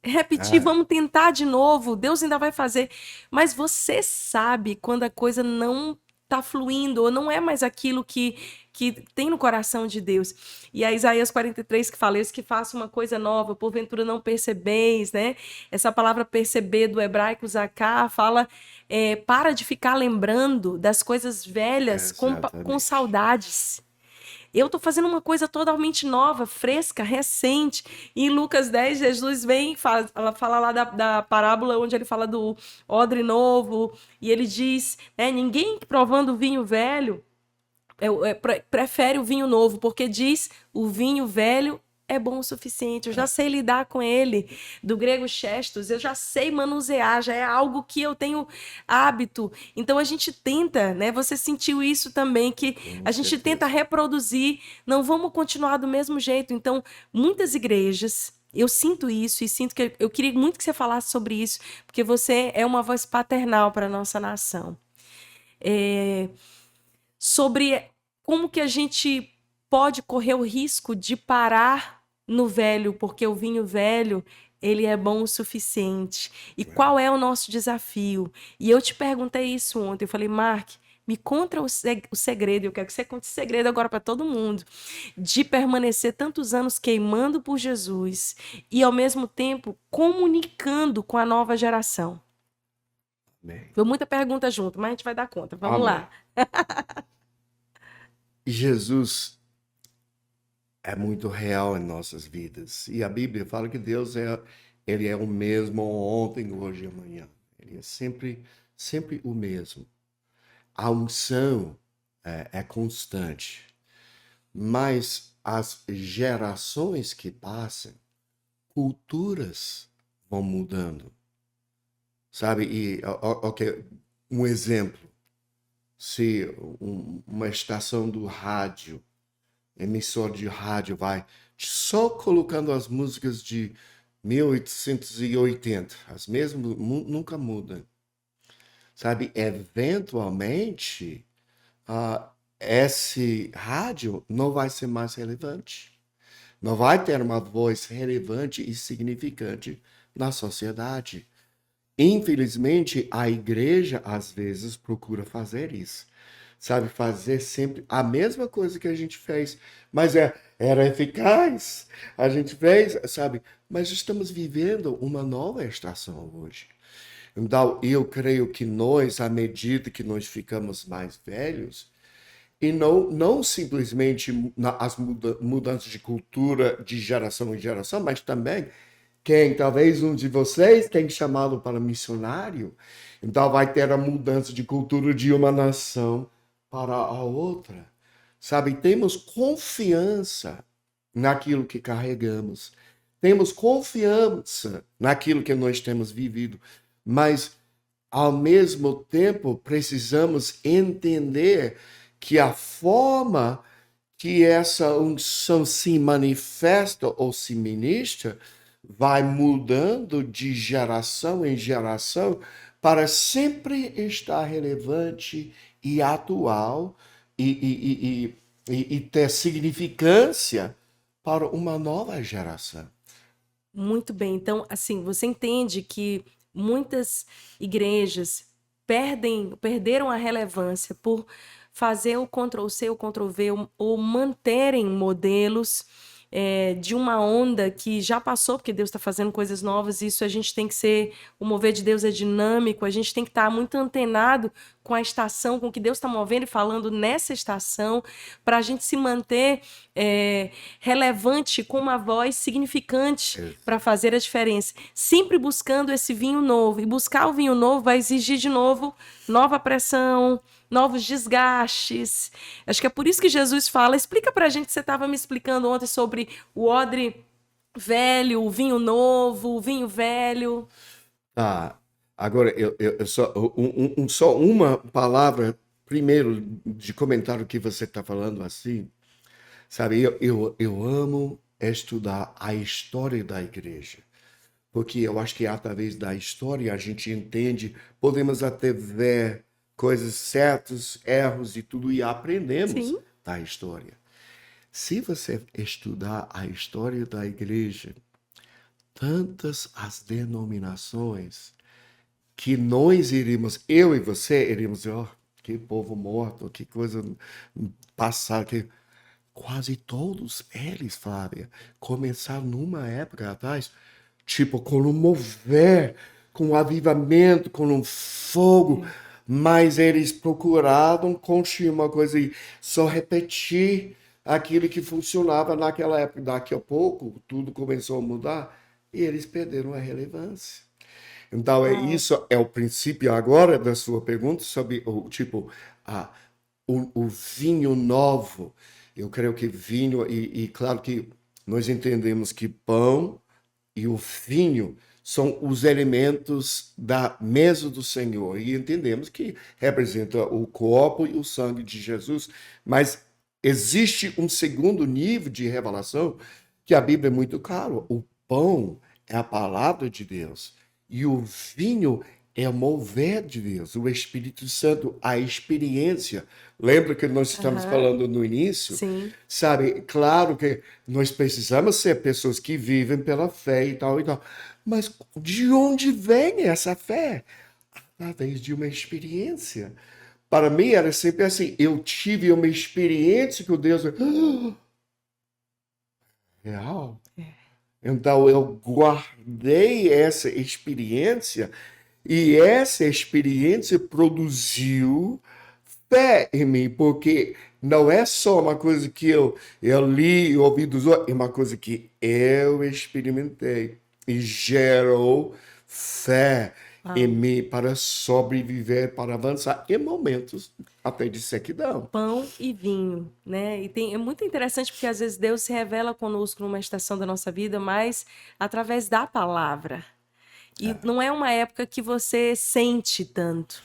repetir, é, vamos tentar de novo, Deus ainda vai fazer. Mas você sabe quando a coisa não tá fluindo, ou não é mais aquilo que tem no coração de Deus. E a Isaías 43 que fala, eis que faço uma coisa nova, porventura não percebeis, né? Essa palavra perceber do hebraico zaká fala, para de ficar lembrando das coisas velhas com Exatamente. saudades. Eu estou fazendo uma coisa totalmente nova, fresca, recente. E em Lucas 10, Jesus vem, ela fala lá da parábola onde ele fala do odre novo, e ele diz, ninguém provando vinho velho prefere o vinho novo, porque diz o vinho velho é bom o suficiente, eu já sei lidar com ele. Do grego chestos, eu já sei manusear, já é algo que eu tenho hábito. Então a gente tenta, né? Você sentiu isso também, que a gente tenta reproduzir, não vamos continuar do mesmo jeito. Então, muitas igrejas, eu sinto isso e sinto que eu queria muito que você falasse sobre isso, porque você é uma voz paternal para a nossa nação. Sobre como que a gente pode correr o risco de parar no velho, porque o vinho velho, ele é bom o suficiente. E qual é o nosso desafio? E eu te perguntei isso ontem, eu falei, Mark, me conta o segredo, eu quero que você conte o segredo agora para todo mundo, de permanecer tantos anos queimando por Jesus e, ao mesmo tempo, comunicando com a nova geração. Amém. Foi muita pergunta junto, mas a gente vai dar conta. Vamos Amém. lá. Jesus é muito real em nossas vidas. E a Bíblia fala que Deus ele é o mesmo ontem, hoje e amanhã. Ele é sempre o mesmo. A unção é constante. Mas as gerações que passam, culturas vão mudando. Sabe? E, ok, um exemplo. Se uma estação do rádio, emissor de rádio, vai só colocando as músicas de 1880, as mesmas nunca mudam. Sabe? Eventualmente, esse rádio não vai ser mais relevante. Não vai ter uma voz relevante e significante na sociedade. Infelizmente, a igreja às vezes procura fazer isso. Sabe, fazer sempre a mesma coisa que a gente fez, mas era eficaz. A gente fez, sabe, mas estamos vivendo uma nova estação hoje. Então, eu creio que nós, à medida que nós ficamos mais velhos, e não simplesmente as mudanças de cultura de geração em geração, mas também talvez um de vocês tem chamado para missionário, então vai ter a mudança de cultura de uma nação para a outra. Sabe, temos confiança naquilo que carregamos. Temos confiança naquilo que nós temos vivido, mas ao mesmo tempo precisamos entender que a forma que essa unção se manifesta ou se ministra vai mudando de geração em geração para sempre estar relevante e atual e ter significância para uma nova geração. Muito bem. Então, assim, você entende que muitas igrejas perderam a relevância por fazer o Ctrl+C, o Ctrl+V, ou manterem modelos de uma onda que já passou, porque Deus está fazendo coisas novas, e isso a gente tem que ser, o mover de Deus é dinâmico, a gente tem que estar muito antenado com a estação, com o que Deus está movendo e falando nessa estação, para a gente se manter relevante, com uma voz significante para fazer a diferença. Sempre buscando esse vinho novo. E buscar o vinho novo vai exigir de novo nova pressão, novos desgastes. Acho que é por isso que Jesus fala, explica para a gente, você estava me explicando ontem sobre o odre velho, o vinho novo, o vinho velho. Agora, eu só uma palavra, primeiro, de comentário que você está falando assim. Sabe, eu amo estudar a história da igreja, porque eu acho que através da história a gente entende, podemos até ver coisas certas, erros e tudo, e aprendemos Sim. da história. Se você estudar a história da igreja, tantas as denominações que nós iríamos, eu e você iríamos dizer, que povo morto, que coisa passada, que quase todos eles, Flávia, começaram numa época atrás, tipo, com um mover, com um avivamento, com um fogo, mas eles procuraram construir uma coisa e só repetir aquilo que funcionava naquela época. Daqui a pouco, tudo começou a mudar e eles perderam a relevância. Então, Uau. isso é o princípio agora da sua pergunta sobre o tipo, a, o vinho novo. Eu creio que vinho, e claro que nós entendemos que pão e o vinho são os elementos da mesa do Senhor. E entendemos que representa o corpo e o sangue de Jesus. Mas existe um segundo nível de revelação que a Bíblia é muito clara. O pão é a palavra de Deus. E o vinho é o mover de Deus, o Espírito Santo, a experiência. Lembra que nós estamos Aham. falando no início? Sim. Sabe, claro que nós precisamos ser pessoas que vivem pela fé e tal, mas de onde vem essa fé? Através de uma experiência. Para mim era sempre assim, eu tive uma experiência com Deus real. Então eu guardei essa experiência e essa experiência produziu fé em mim, porque não é só uma coisa que eu li e ouvi dos outros, é uma coisa que eu experimentei e gerou fé em Uau. mim para sobreviver, para avançar em momentos até de sequidão. Pão e vinho, né? E é muito interessante porque às vezes Deus se revela conosco numa estação da nossa vida, mas através da palavra. E não é uma época que você sente tanto.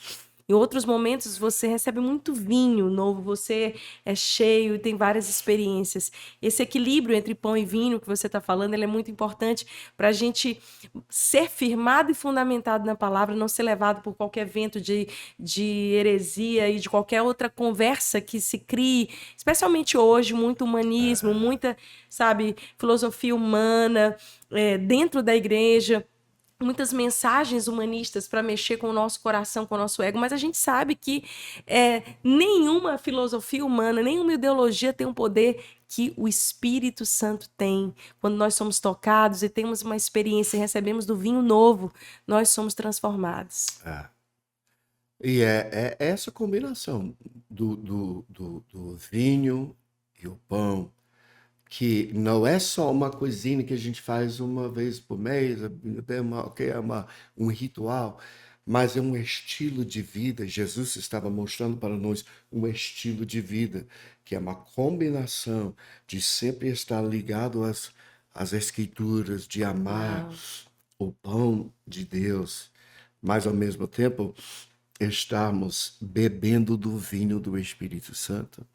Em outros momentos você recebe muito vinho novo, você é cheio e tem várias experiências. Esse equilíbrio entre pão e vinho que você está falando, ele é muito importante para a gente ser firmado e fundamentado na palavra, não ser levado por qualquer vento de heresia e de qualquer outra conversa que se crie, especialmente hoje, muito humanismo, muita, sabe, filosofia humana dentro da igreja, muitas mensagens humanistas para mexer com o nosso coração, com o nosso ego, mas a gente sabe que nenhuma filosofia humana, nenhuma ideologia tem um poder que o Espírito Santo tem. Quando nós somos tocados e temos uma experiência e recebemos do vinho novo, nós somos transformados. É. E é essa combinação do vinho e o pão, que não é só uma coisinha que a gente faz uma vez por mês, um ritual, mas é um estilo de vida. Jesus estava mostrando para nós um estilo de vida, que é uma combinação de sempre estar ligado às Escrituras, de amar Uau. o pão de Deus, mas ao mesmo tempo estarmos bebendo do vinho do Espírito Santo.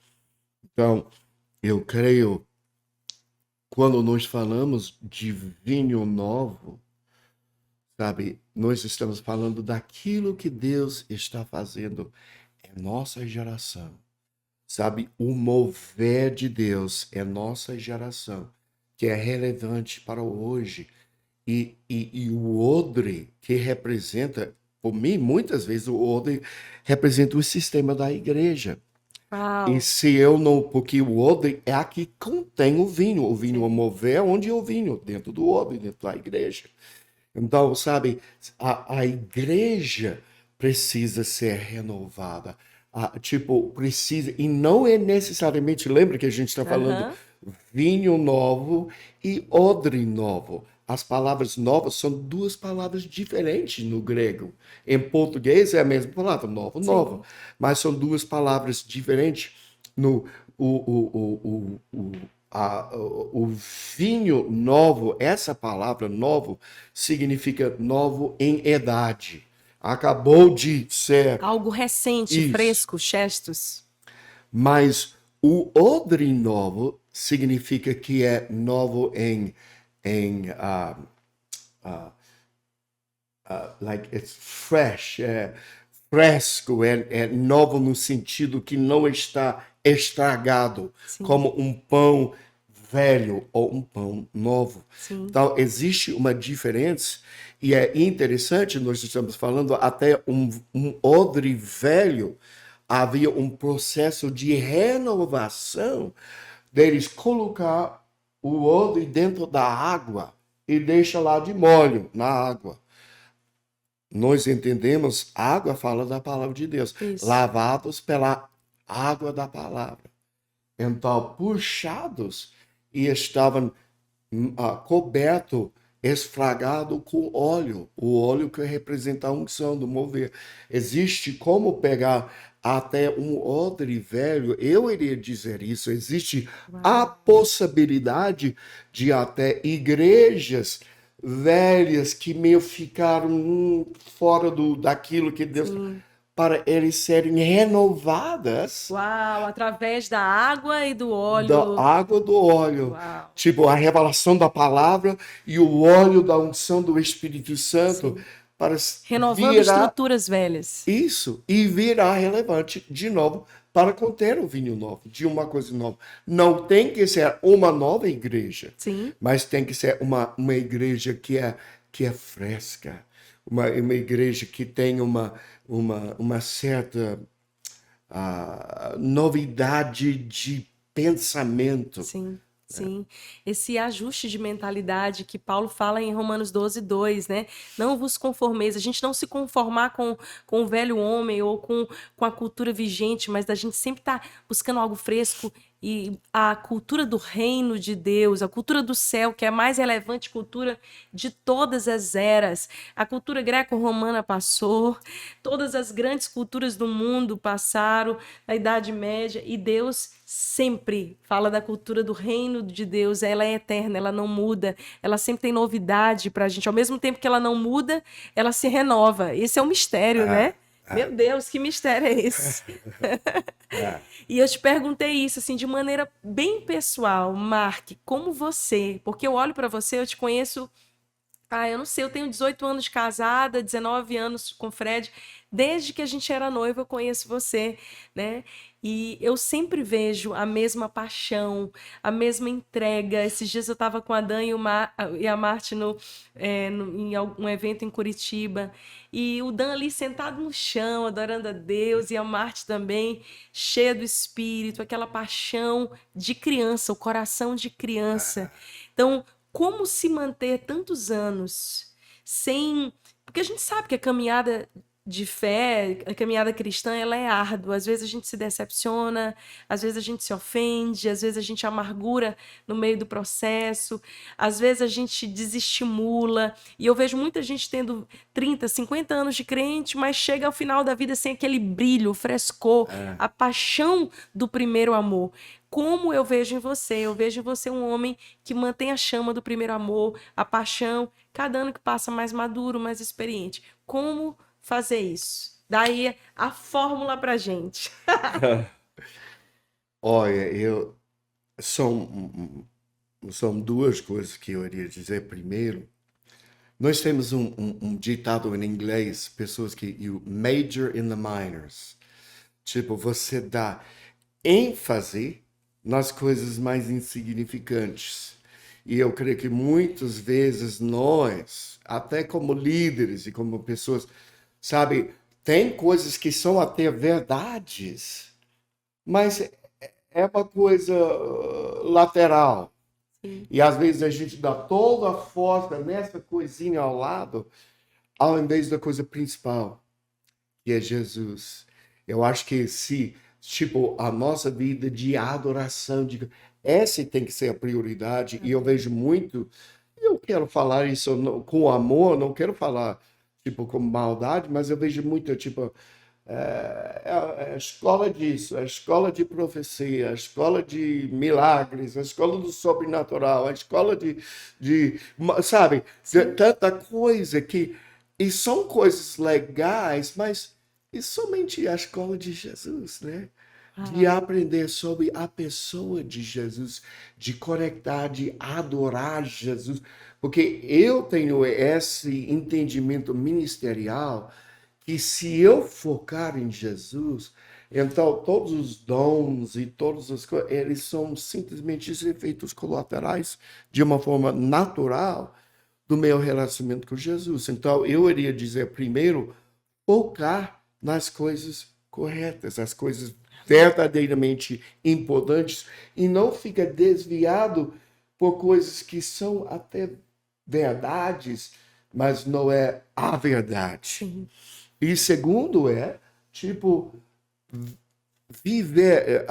Então, eu creio, quando nós falamos de vinho novo, sabe, nós estamos falando daquilo que Deus está fazendo em nossa geração. Sabe, o mover de Deus é nossa geração, que é relevante para hoje. E o odre que representa, por mim, muitas vezes o odre representa o sistema da igreja. E Uau. se eu não. Porque o odre é a que contém o vinho. O vinho a mover, onde é o vinho? Dentro do odre, dentro da igreja. Então, sabe, a igreja precisa ser renovada. Tipo, precisa. E não é necessariamente. Lembra que a gente está falando Aham. vinho novo e odre novo. As palavras novas são duas palavras diferentes no grego. Em português é a mesma palavra, novo, novo. Sim. Mas são duas palavras diferentes. No, o vinho novo, essa palavra novo, significa novo em idade. Acabou de ser Algo recente, isso. fresco, chestos. Mas o odre novo significa que é novo em like it's fresh, é fresco, é novo no sentido que não está estragado, Sim, como um pão velho ou um pão novo. sim. Então, existe uma diferença e é interessante, nós estamos falando até um odre velho, havia um processo de renovação deles colocar o odre dentro da água e deixa lá de molho na água. Nós entendemos, água fala da palavra de Deus, Isso. lavados pela água da palavra. Então, puxados e estavam cobertos, esfragados com óleo, o óleo que representa a unção do mover. Existe como pegar até um odre velho, eu iria dizer isso, existe a possibilidade de até igrejas velhas que meio ficaram fora daquilo que Deus... para eles serem renovadas Uau, através da água e do óleo. da água do óleo. Uau. Tipo, a revelação da palavra e o óleo da unção do Espírito Santo para Renovando virar estruturas velhas. isso e virar relevante de novo para conter o vinho novo, de uma coisa nova. Não tem que ser uma nova igreja, Sim. mas tem que ser uma igreja que é fresca, uma igreja que tem uma certa novidade de pensamento. Sim, sim. Esse ajuste de mentalidade que Paulo fala em Romanos 12:2, né? Não vos conformeis, a gente não se conformar com o velho homem ou com a cultura vigente, mas a gente sempre tá buscando algo fresco e a cultura do reino de Deus, a cultura do céu, que é a mais relevante cultura de todas as eras. A cultura greco-romana passou, todas as grandes culturas do mundo passaram, a Idade Média, e Deus sempre fala da cultura do reino de Deus. Ela é eterna, ela não muda, ela sempre tem novidade pra gente. Ao mesmo tempo que ela não muda, ela se renova. Esse é um mistério, né? Meu Deus, que mistério é esse? E eu te perguntei isso assim de maneira bem pessoal, Mark, como você, porque eu olho para você, eu te conheço, eu não sei, eu tenho 18 anos de casada, 19 anos com o Fred, desde que a gente era noiva eu conheço você, né? E eu sempre vejo a mesma paixão, a mesma entrega. Esses dias eu estava com a Dan e a Marte em um evento em Curitiba, e o Dan ali sentado no chão, adorando a Deus, e a Marte também, cheia do Espírito, aquela paixão de criança, o coração de criança. Então, como se manter tantos anos sem... Porque a gente sabe que a caminhada de fé, a caminhada cristã, ela é árdua. Às vezes a gente se decepciona, às vezes a gente se ofende, às vezes a gente amargura no meio do processo, às vezes a gente desestimula. E eu vejo muita gente tendo 30, 50 anos de crente, mas chega ao final da vida sem aquele brilho, o frescor, a paixão do primeiro amor. Como eu vejo em você? Eu vejo em você um homem que mantém a chama do primeiro amor, a paixão, cada ano que passa mais maduro, mais experiente. Como fazer isso? Daí a fórmula pra gente. Olha, são duas coisas que eu iria dizer. Primeiro, nós temos um ditado em inglês, pessoas que you major in the minors. Tipo, você dá ênfase nas coisas mais insignificantes. E eu creio que muitas vezes nós, até como líderes e como pessoas, sabe, tem coisas que são até verdades, mas é uma coisa lateral. Sim. E às vezes a gente dá toda a força nessa coisinha ao lado, ao invés da coisa principal, que é Jesus. Eu acho que tipo, a nossa vida de adoração, essa tem que ser a prioridade. E eu vejo muito, eu quero falar isso com amor, não quero falar tipo com maldade, mas eu vejo muito tipo a escola disso, a escola de profecia, a escola de milagres, a escola do sobrenatural, a escola sabe, tanta coisa e são coisas legais, mas é somente a escola de Jesus, né? De aprender sobre a pessoa de Jesus, de conectar, de adorar Jesus. Porque eu tenho esse entendimento ministerial que se eu focar em Jesus, então todos os dons e todas as coisas, eles são simplesmente efeitos colaterais de uma forma natural do meu relacionamento com Jesus. Então eu iria dizer primeiro, focar nas coisas corretas, as coisas verdadeiramente importantes, e não fica desviado por coisas que são até verdades, mas não é a verdade. Sim. E segundo tipo, viver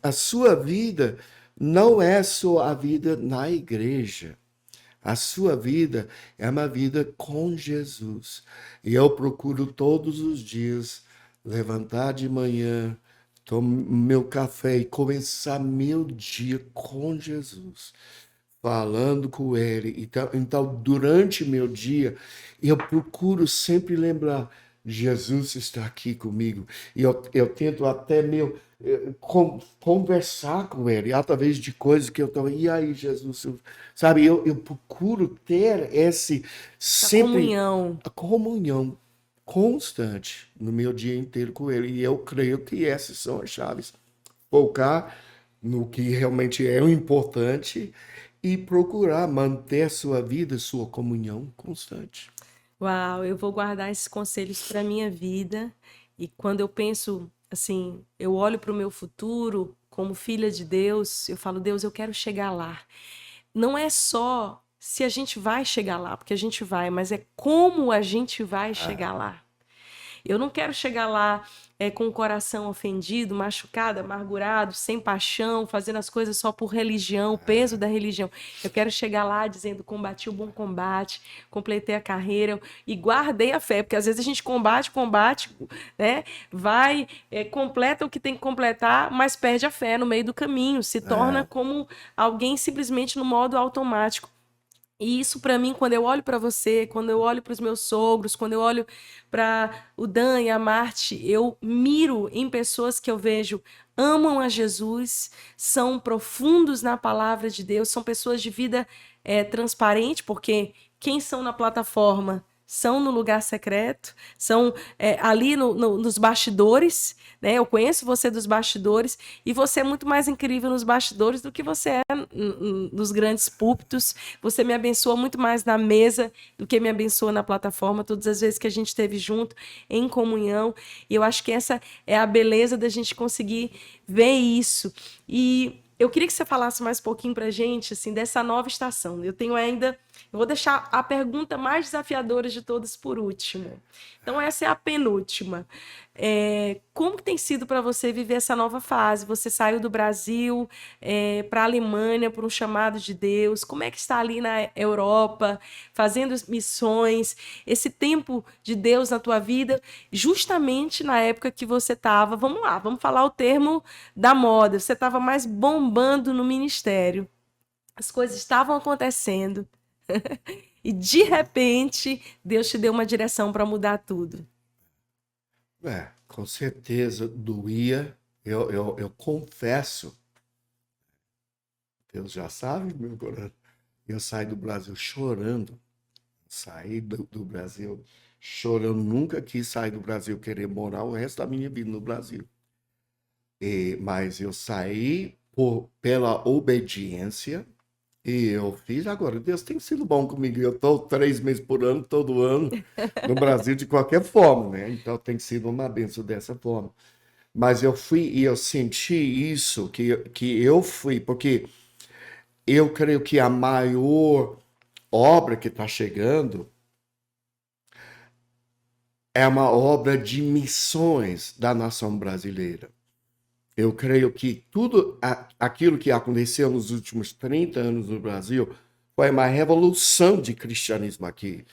a sua vida não é só a vida na igreja. A sua vida é uma vida com Jesus. E eu procuro todos os dias levantar de manhã, tomar meu café e começar meu dia com Jesus, falando com Ele. Então, durante meu dia, eu procuro sempre lembrar: Jesus está aqui comigo. E eu tento até conversar com Ele através de coisas que eu estou. E aí, Jesus, sabe? Eu procuro ter A sempre comunhão. a comunhão constante no meu dia inteiro com Ele. E eu creio que essas são as chaves. Focar no que realmente é o importante e procurar manter sua vida, sua comunhão constante. Uau, eu vou guardar esses conselhos para minha vida. E quando eu penso assim, eu olho para o meu futuro como filha de Deus, eu falo, Deus, eu quero chegar lá. Não é só se a gente vai chegar lá, porque a gente vai, mas é como a gente vai chegar lá. Eu não quero chegar lá com o coração ofendido, machucado, amargurado, sem paixão, fazendo as coisas só por religião, o peso da religião. Eu quero chegar lá dizendo, combati o bom combate, completei a carreira e guardei a fé, porque às vezes a gente combate, né? Vai, completa o que tem que completar, mas perde a fé no meio do caminho, se torna como alguém simplesmente no modo automático. E isso, para mim, quando eu olho para você, quando eu olho para os meus sogros, quando eu olho para o Dan e a Marte, eu miro em pessoas que eu vejo amam a Jesus, são profundos na palavra de Deus, são pessoas de vida transparente, porque quem são na plataforma são no lugar secreto, são ali nos bastidores, né? Eu conheço você dos bastidores e você é muito mais incrível nos bastidores do que você é nos grandes púlpitos. Você me abençoa muito mais na mesa do que me abençoa na plataforma, todas as vezes que a gente esteve junto em comunhão. E eu acho que essa é a beleza da gente conseguir ver isso. E eu queria que você falasse mais um pouquinho para a gente assim, dessa nova estação. Eu vou deixar a pergunta mais desafiadora de todas por último. Então, essa é a penúltima. Como tem sido para você viver essa nova fase? Você saiu do Brasil para a Alemanha por um chamado de Deus. Como é que está ali na Europa, fazendo missões? Esse tempo de Deus na tua vida, justamente na época que você estava, vamos lá, vamos falar o termo da moda. Você estava mais bombando no ministério. As coisas estavam acontecendo. E, de repente, Deus te deu uma direção para mudar tudo. Com certeza doía. Eu confesso, Deus já sabe, meu coração. Eu saí do Brasil chorando. Saí do Brasil chorando. Nunca quis sair do Brasil, querer morar o resto da minha vida no Brasil. Mas eu saí pela obediência. E eu fiz agora. Deus tem sido bom comigo. Eu estou 3 meses por ano, todo ano, no Brasil, de qualquer forma, né? Então tem sido uma bênção dessa forma. Mas eu fui e eu senti isso, que eu fui, porque eu creio que a maior obra que está chegando é uma obra de missões da nação brasileira. Eu creio que tudo aquilo que aconteceu nos últimos 30 anos no Brasil foi uma revolução de cristianismo aqui.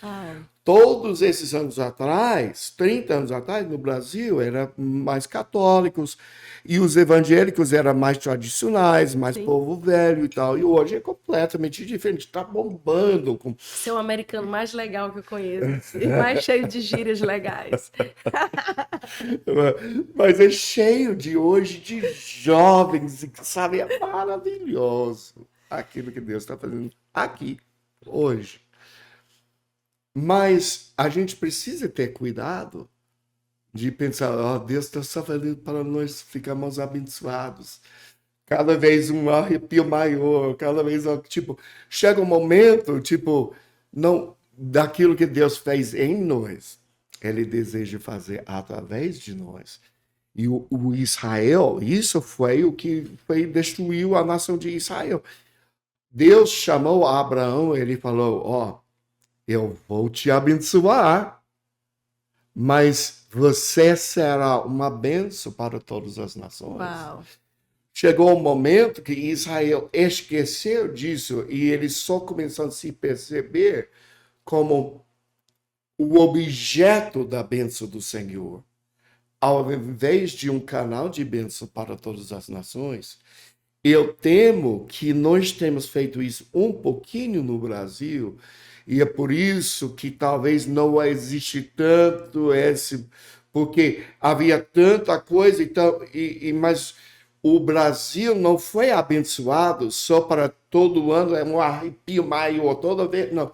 Todos esses anos atrás, 30 anos atrás, no Brasil, eram mais católicos e os evangélicos eram mais tradicionais, mais Sim. povo velho e tal. E hoje é completamente diferente, está bombando. Você é o americano mais legal que eu conheço, e mais cheio de gírias legais. Mas é cheio de hoje de jovens, sabe? É maravilhoso aquilo que Deus está fazendo aqui, hoje. Mas a gente precisa ter cuidado de pensar, Deus está só fazendo para nós ficarmos abençoados. Cada vez um arrepio maior, cada vez, tipo, chega um momento, tipo, não, daquilo que Deus fez em nós, Ele deseja fazer através de nós. E o Israel, isso foi o que destruiu a nação de Israel. Deus chamou Abraão, ele falou: Ó, eu vou te abençoar, mas você será uma bênção para todas as nações. Uau. Chegou um momento que Israel esqueceu disso e eles só começaram a se perceber como o objeto da bênção do Senhor. Ao invés de um canal de bênção para todas as nações, eu temo que nós temos feito isso um pouquinho no Brasil, e é por isso que talvez não existe tanto esse, porque havia tanta coisa, então, mas o Brasil não foi abençoado só para todo ano, é um arrepio maior toda vez, não.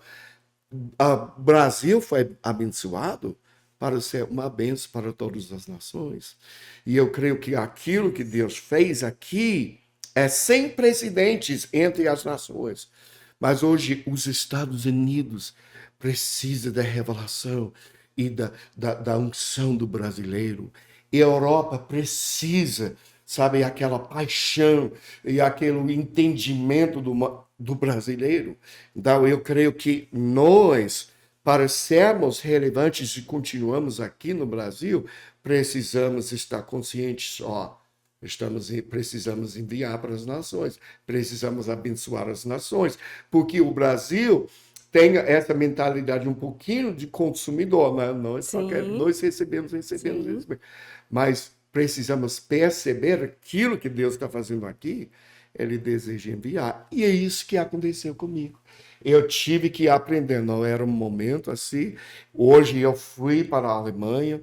O Brasil foi abençoado para ser uma bênção para todas as nações. E eu creio que aquilo que Deus fez aqui é sem precedentes entre as nações. Mas hoje os Estados Unidos precisam da revelação e da unção do brasileiro. E a Europa precisa, sabe, aquela paixão e aquele entendimento do brasileiro. Então, eu creio que nós, para sermos relevantes e continuamos aqui no Brasil, precisamos estar conscientes, ó, precisamos enviar para as nações, precisamos abençoar as nações, porque o Brasil tem essa mentalidade um pouquinho de consumidor, né? Nós recebemos, mas precisamos perceber aquilo que Deus está fazendo aqui, ele deseja enviar. E é isso que aconteceu comigo. Eu tive que aprender, não era um momento assim. Hoje eu fui para a Alemanha,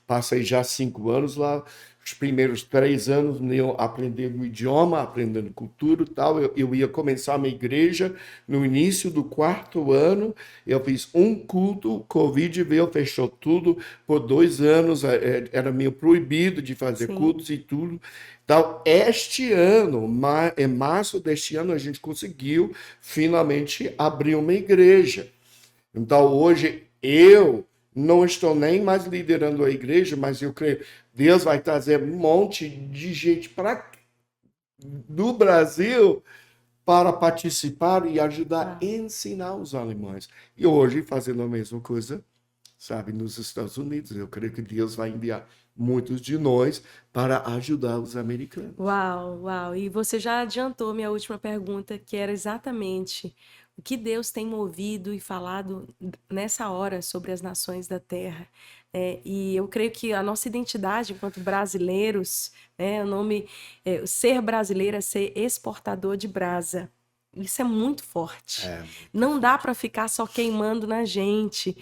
passei já 5 anos lá. Os primeiros 3 anos eu aprendendo o idioma, aprendendo cultura e tal. Eu ia começar a minha igreja no início do 4º ano. Eu fiz um culto, Covid veio, fechou tudo por 2 anos. Era meio proibido de fazer cultos e tudo. Então, este ano, em março deste ano, a gente conseguiu finalmente abrir uma igreja. Então, hoje, eu não estou nem mais liderando a igreja, mas eu creio que Deus vai trazer um monte de gente do Brasil para participar e ajudar a ensinar os alemães. E hoje, fazendo a mesma coisa, sabe, nos Estados Unidos. Eu creio que Deus vai enviar muitos de nós para ajudar os americanos. Uau, uau. E você já adiantou minha última pergunta, que era exatamente o que Deus tem movido e falado nessa hora sobre as nações da Terra. E eu creio que a nossa identidade enquanto brasileiros, o ser brasileiro é ser exportador de brasa. Isso é muito forte. Não dá para ficar só queimando na gente.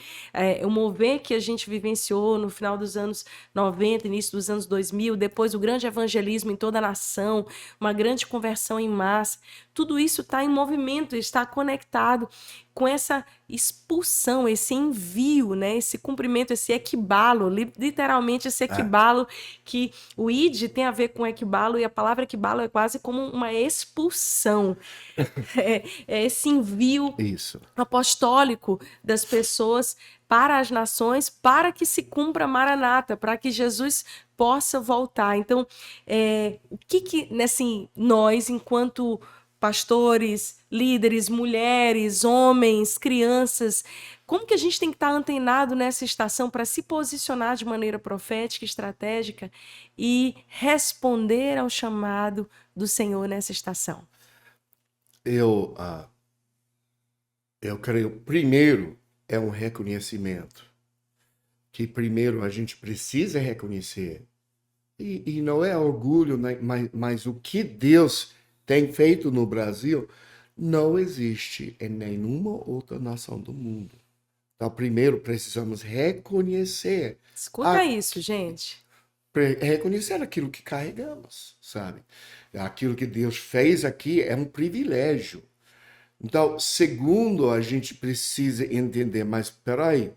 O mover que a gente vivenciou no final dos anos 90, início dos anos 2000, depois o grande evangelismo em toda a nação, uma grande conversão em massa, tudo isso está em movimento, está conectado com essa expulsão, esse envio, né? Esse cumprimento, esse equibalo, literalmente esse equibalo, que o id tem a ver com equibalo, e a palavra equibalo é quase como uma expulsão. É esse envio apostólico das pessoas para as nações, para que se cumpra Maranata, para que Jesus possa voltar. Então, o que assim, nós, enquanto pastores, líderes, mulheres, homens, crianças, como que a gente tem que estar antenado nessa estação para se posicionar de maneira profética, estratégica e responder ao chamado do Senhor nessa estação? Eu creio, primeiro, é um reconhecimento. Que primeiro a gente precisa reconhecer. E não é orgulho, né? Mas o que Deus tem feito no Brasil não existe em nenhuma outra nação do mundo. Então, primeiro, precisamos reconhecer. Escuta isso, gente. Reconhecer aquilo que carregamos, sabe? Aquilo que Deus fez aqui é um privilégio. Então, segundo, a gente precisa entender, mas espera aí,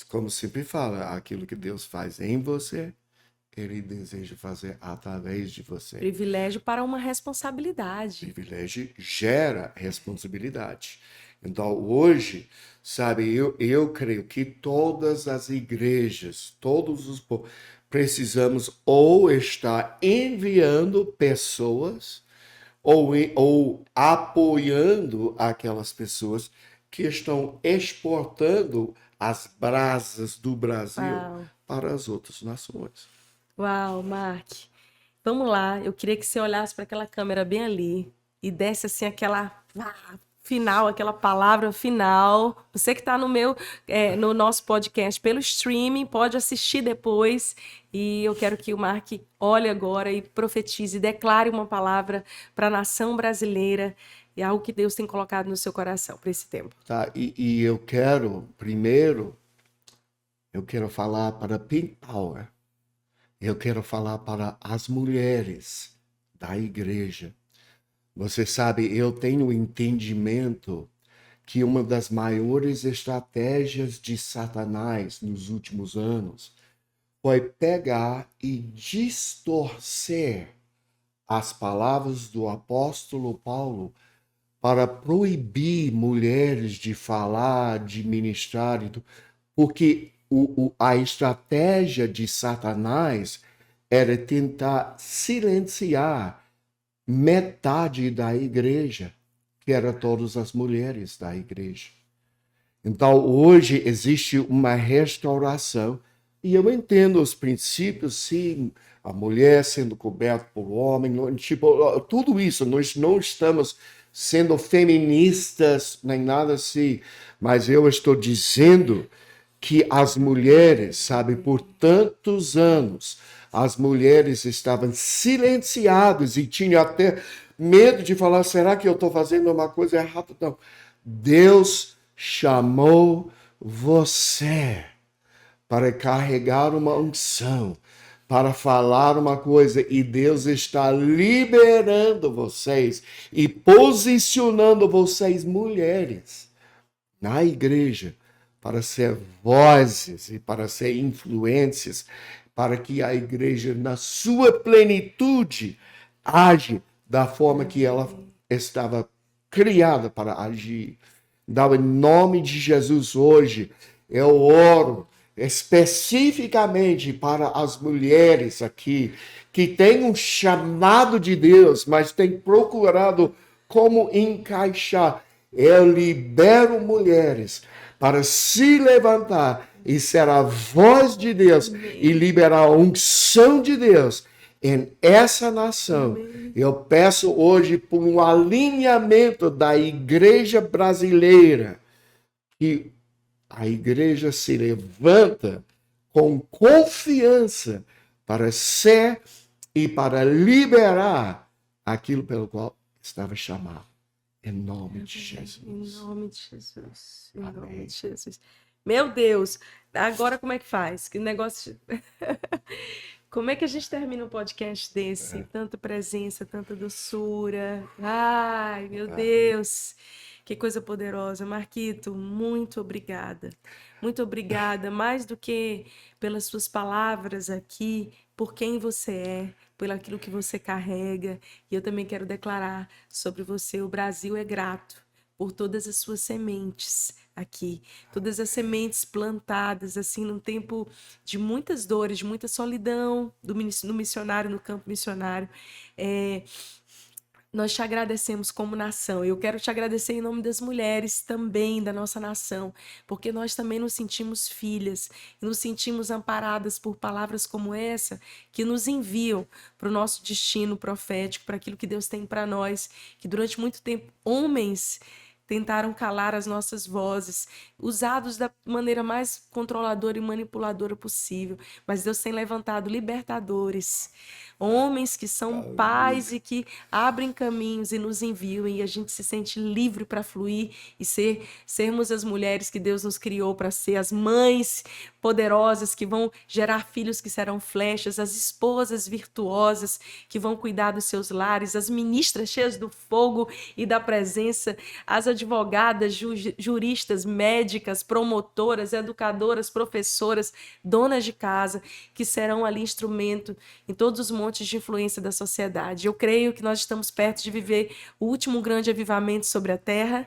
como sempre fala, aquilo que Deus faz em você, Ele deseja fazer através de você. Privilégio para uma responsabilidade. Privilégio gera responsabilidade. Então, hoje, sabe, eu creio que todas as igrejas, todos os povos, precisamos ou estar enviando pessoas ou apoiando aquelas pessoas que estão exportando as brasas do Brasil Uau, para as outras nações. uau, Mark. Vamos lá, eu queria que você olhasse para aquela câmera bem ali e desse assim aquela final, aquela palavra final. Você que está no nosso podcast pelo streaming, pode assistir depois. E eu quero que o Mark olhe agora e profetize, declare uma palavra para a nação brasileira e algo que Deus tem colocado no seu coração para esse tempo. Tá? E eu quero, primeiro, eu quero falar para Pink Power. Eu quero falar para as mulheres da igreja. Você sabe, eu tenho entendimento que uma das maiores estratégias de Satanás nos últimos anos foi pegar e distorcer as palavras do apóstolo Paulo para proibir mulheres de falar, de ministrar, porque a estratégia de Satanás era tentar silenciar metade da igreja, que era todas as mulheres da igreja. Então, hoje existe uma restauração, e eu entendo os princípios, sim, a mulher sendo coberta por homem, tipo, tudo isso, nós não estamos sendo feministas nem nada assim, mas eu estou dizendo que as mulheres, sabe, por tantos anos, as mulheres estavam silenciadas e tinham até medo de falar, será que eu estou fazendo uma coisa errada? Não. Deus chamou você para carregar uma unção, para falar uma coisa, e Deus está liberando vocês e posicionando vocês, mulheres, na igreja, para ser vozes e para ser influências, para que a igreja, na sua plenitude, age da forma que ela estava criada para agir. Então, em nome de Jesus, hoje, eu oro especificamente para as mulheres aqui, que têm um chamado de Deus, mas têm procurado como encaixar. Eu libero mulheres para se levantar e ser a voz de Deus e liberar a unção de Deus em essa nação. Eu peço hoje por um alinhamento da igreja brasileira, que a igreja se levanta com confiança para ser e para liberar aquilo pelo qual estava chamado. Em nome de Jesus. Em nome de Jesus. Em nome Amém. de Jesus. Meu Deus, agora como é que faz? Que negócio. Como é que a gente termina um podcast desse? Tanta presença, tanta doçura. Ai, meu Deus. Que coisa poderosa. Marquito, muito obrigada. Muito obrigada, mais do que pelas suas palavras aqui, por quem você é, pelo aquilo que você carrega. E eu também quero declarar sobre você: o Brasil é grato por todas as suas sementes aqui, todas as sementes plantadas assim num tempo de muitas dores, de muita solidão no missionário, no campo missionário. Nós te agradecemos como nação. Eu quero te agradecer em nome das mulheres também da nossa nação, porque nós também nos sentimos filhas, nos sentimos amparadas por palavras como essa, que nos enviam para o nosso destino profético, para aquilo que Deus tem para nós, que durante muito tempo homens tentaram calar as nossas vozes, usados da maneira mais controladora e manipuladora possível, mas Deus tem levantado libertadores, homens que são pais e que abrem caminhos e nos enviam, e a gente se sente livre para fluir e sermos as mulheres que Deus nos criou para ser, as mães poderosas que vão gerar filhos que serão flechas, as esposas virtuosas que vão cuidar dos seus lares, as ministras cheias do fogo e da presença, as advogadas, juristas, médicas, promotoras, educadoras, professoras, donas de casa, que serão ali instrumento em todos os montes de influência da sociedade. Eu creio que nós estamos perto de viver o último grande avivamento sobre a terra,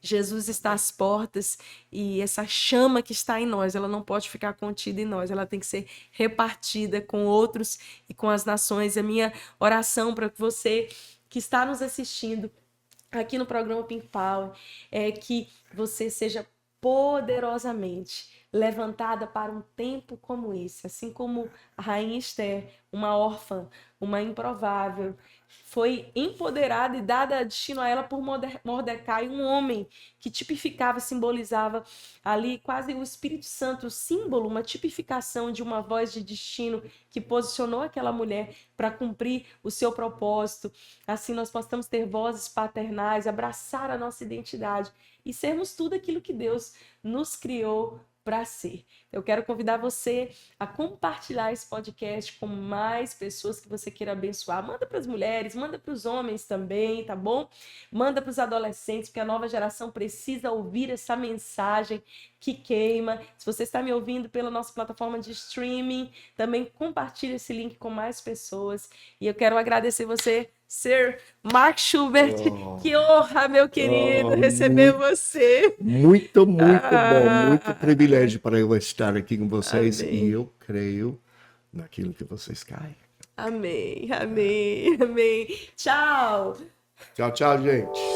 Jesus está às portas e essa chama que está em nós, ela não pode ficar contida em nós, ela tem que ser repartida com outros e com as nações. A minha oração para você que está nos assistindo aqui no programa Pink Power é que você seja poderosamente levantada para um tempo como esse, assim como a rainha Esther, uma órfã, uma improvável, foi empoderada e dada destino a ela por Mordecai, um homem que tipificava, simbolizava ali quase o Espírito Santo, o símbolo, uma tipificação de uma voz de destino que posicionou aquela mulher para cumprir o seu propósito. Assim nós possamos ter vozes paternais, abraçar a nossa identidade e sermos tudo aquilo que Deus nos criou para ser. Eu quero convidar você a compartilhar esse podcast com mais pessoas que você queira abençoar. Manda para as mulheres, manda para os homens também, tá bom? Manda para os adolescentes, porque a nova geração precisa ouvir essa mensagem que queima. Se você está me ouvindo pela nossa plataforma de streaming, também compartilhe esse link com mais pessoas. E eu quero agradecer você, Sir Mark Schubert. Que honra, meu querido, receber você. Muito bom, muito privilégio para eu estar aqui com vocês. Amém. E eu creio naquilo que vocês caem. Amém, amém, amém. Tchau. Tchau, tchau, gente.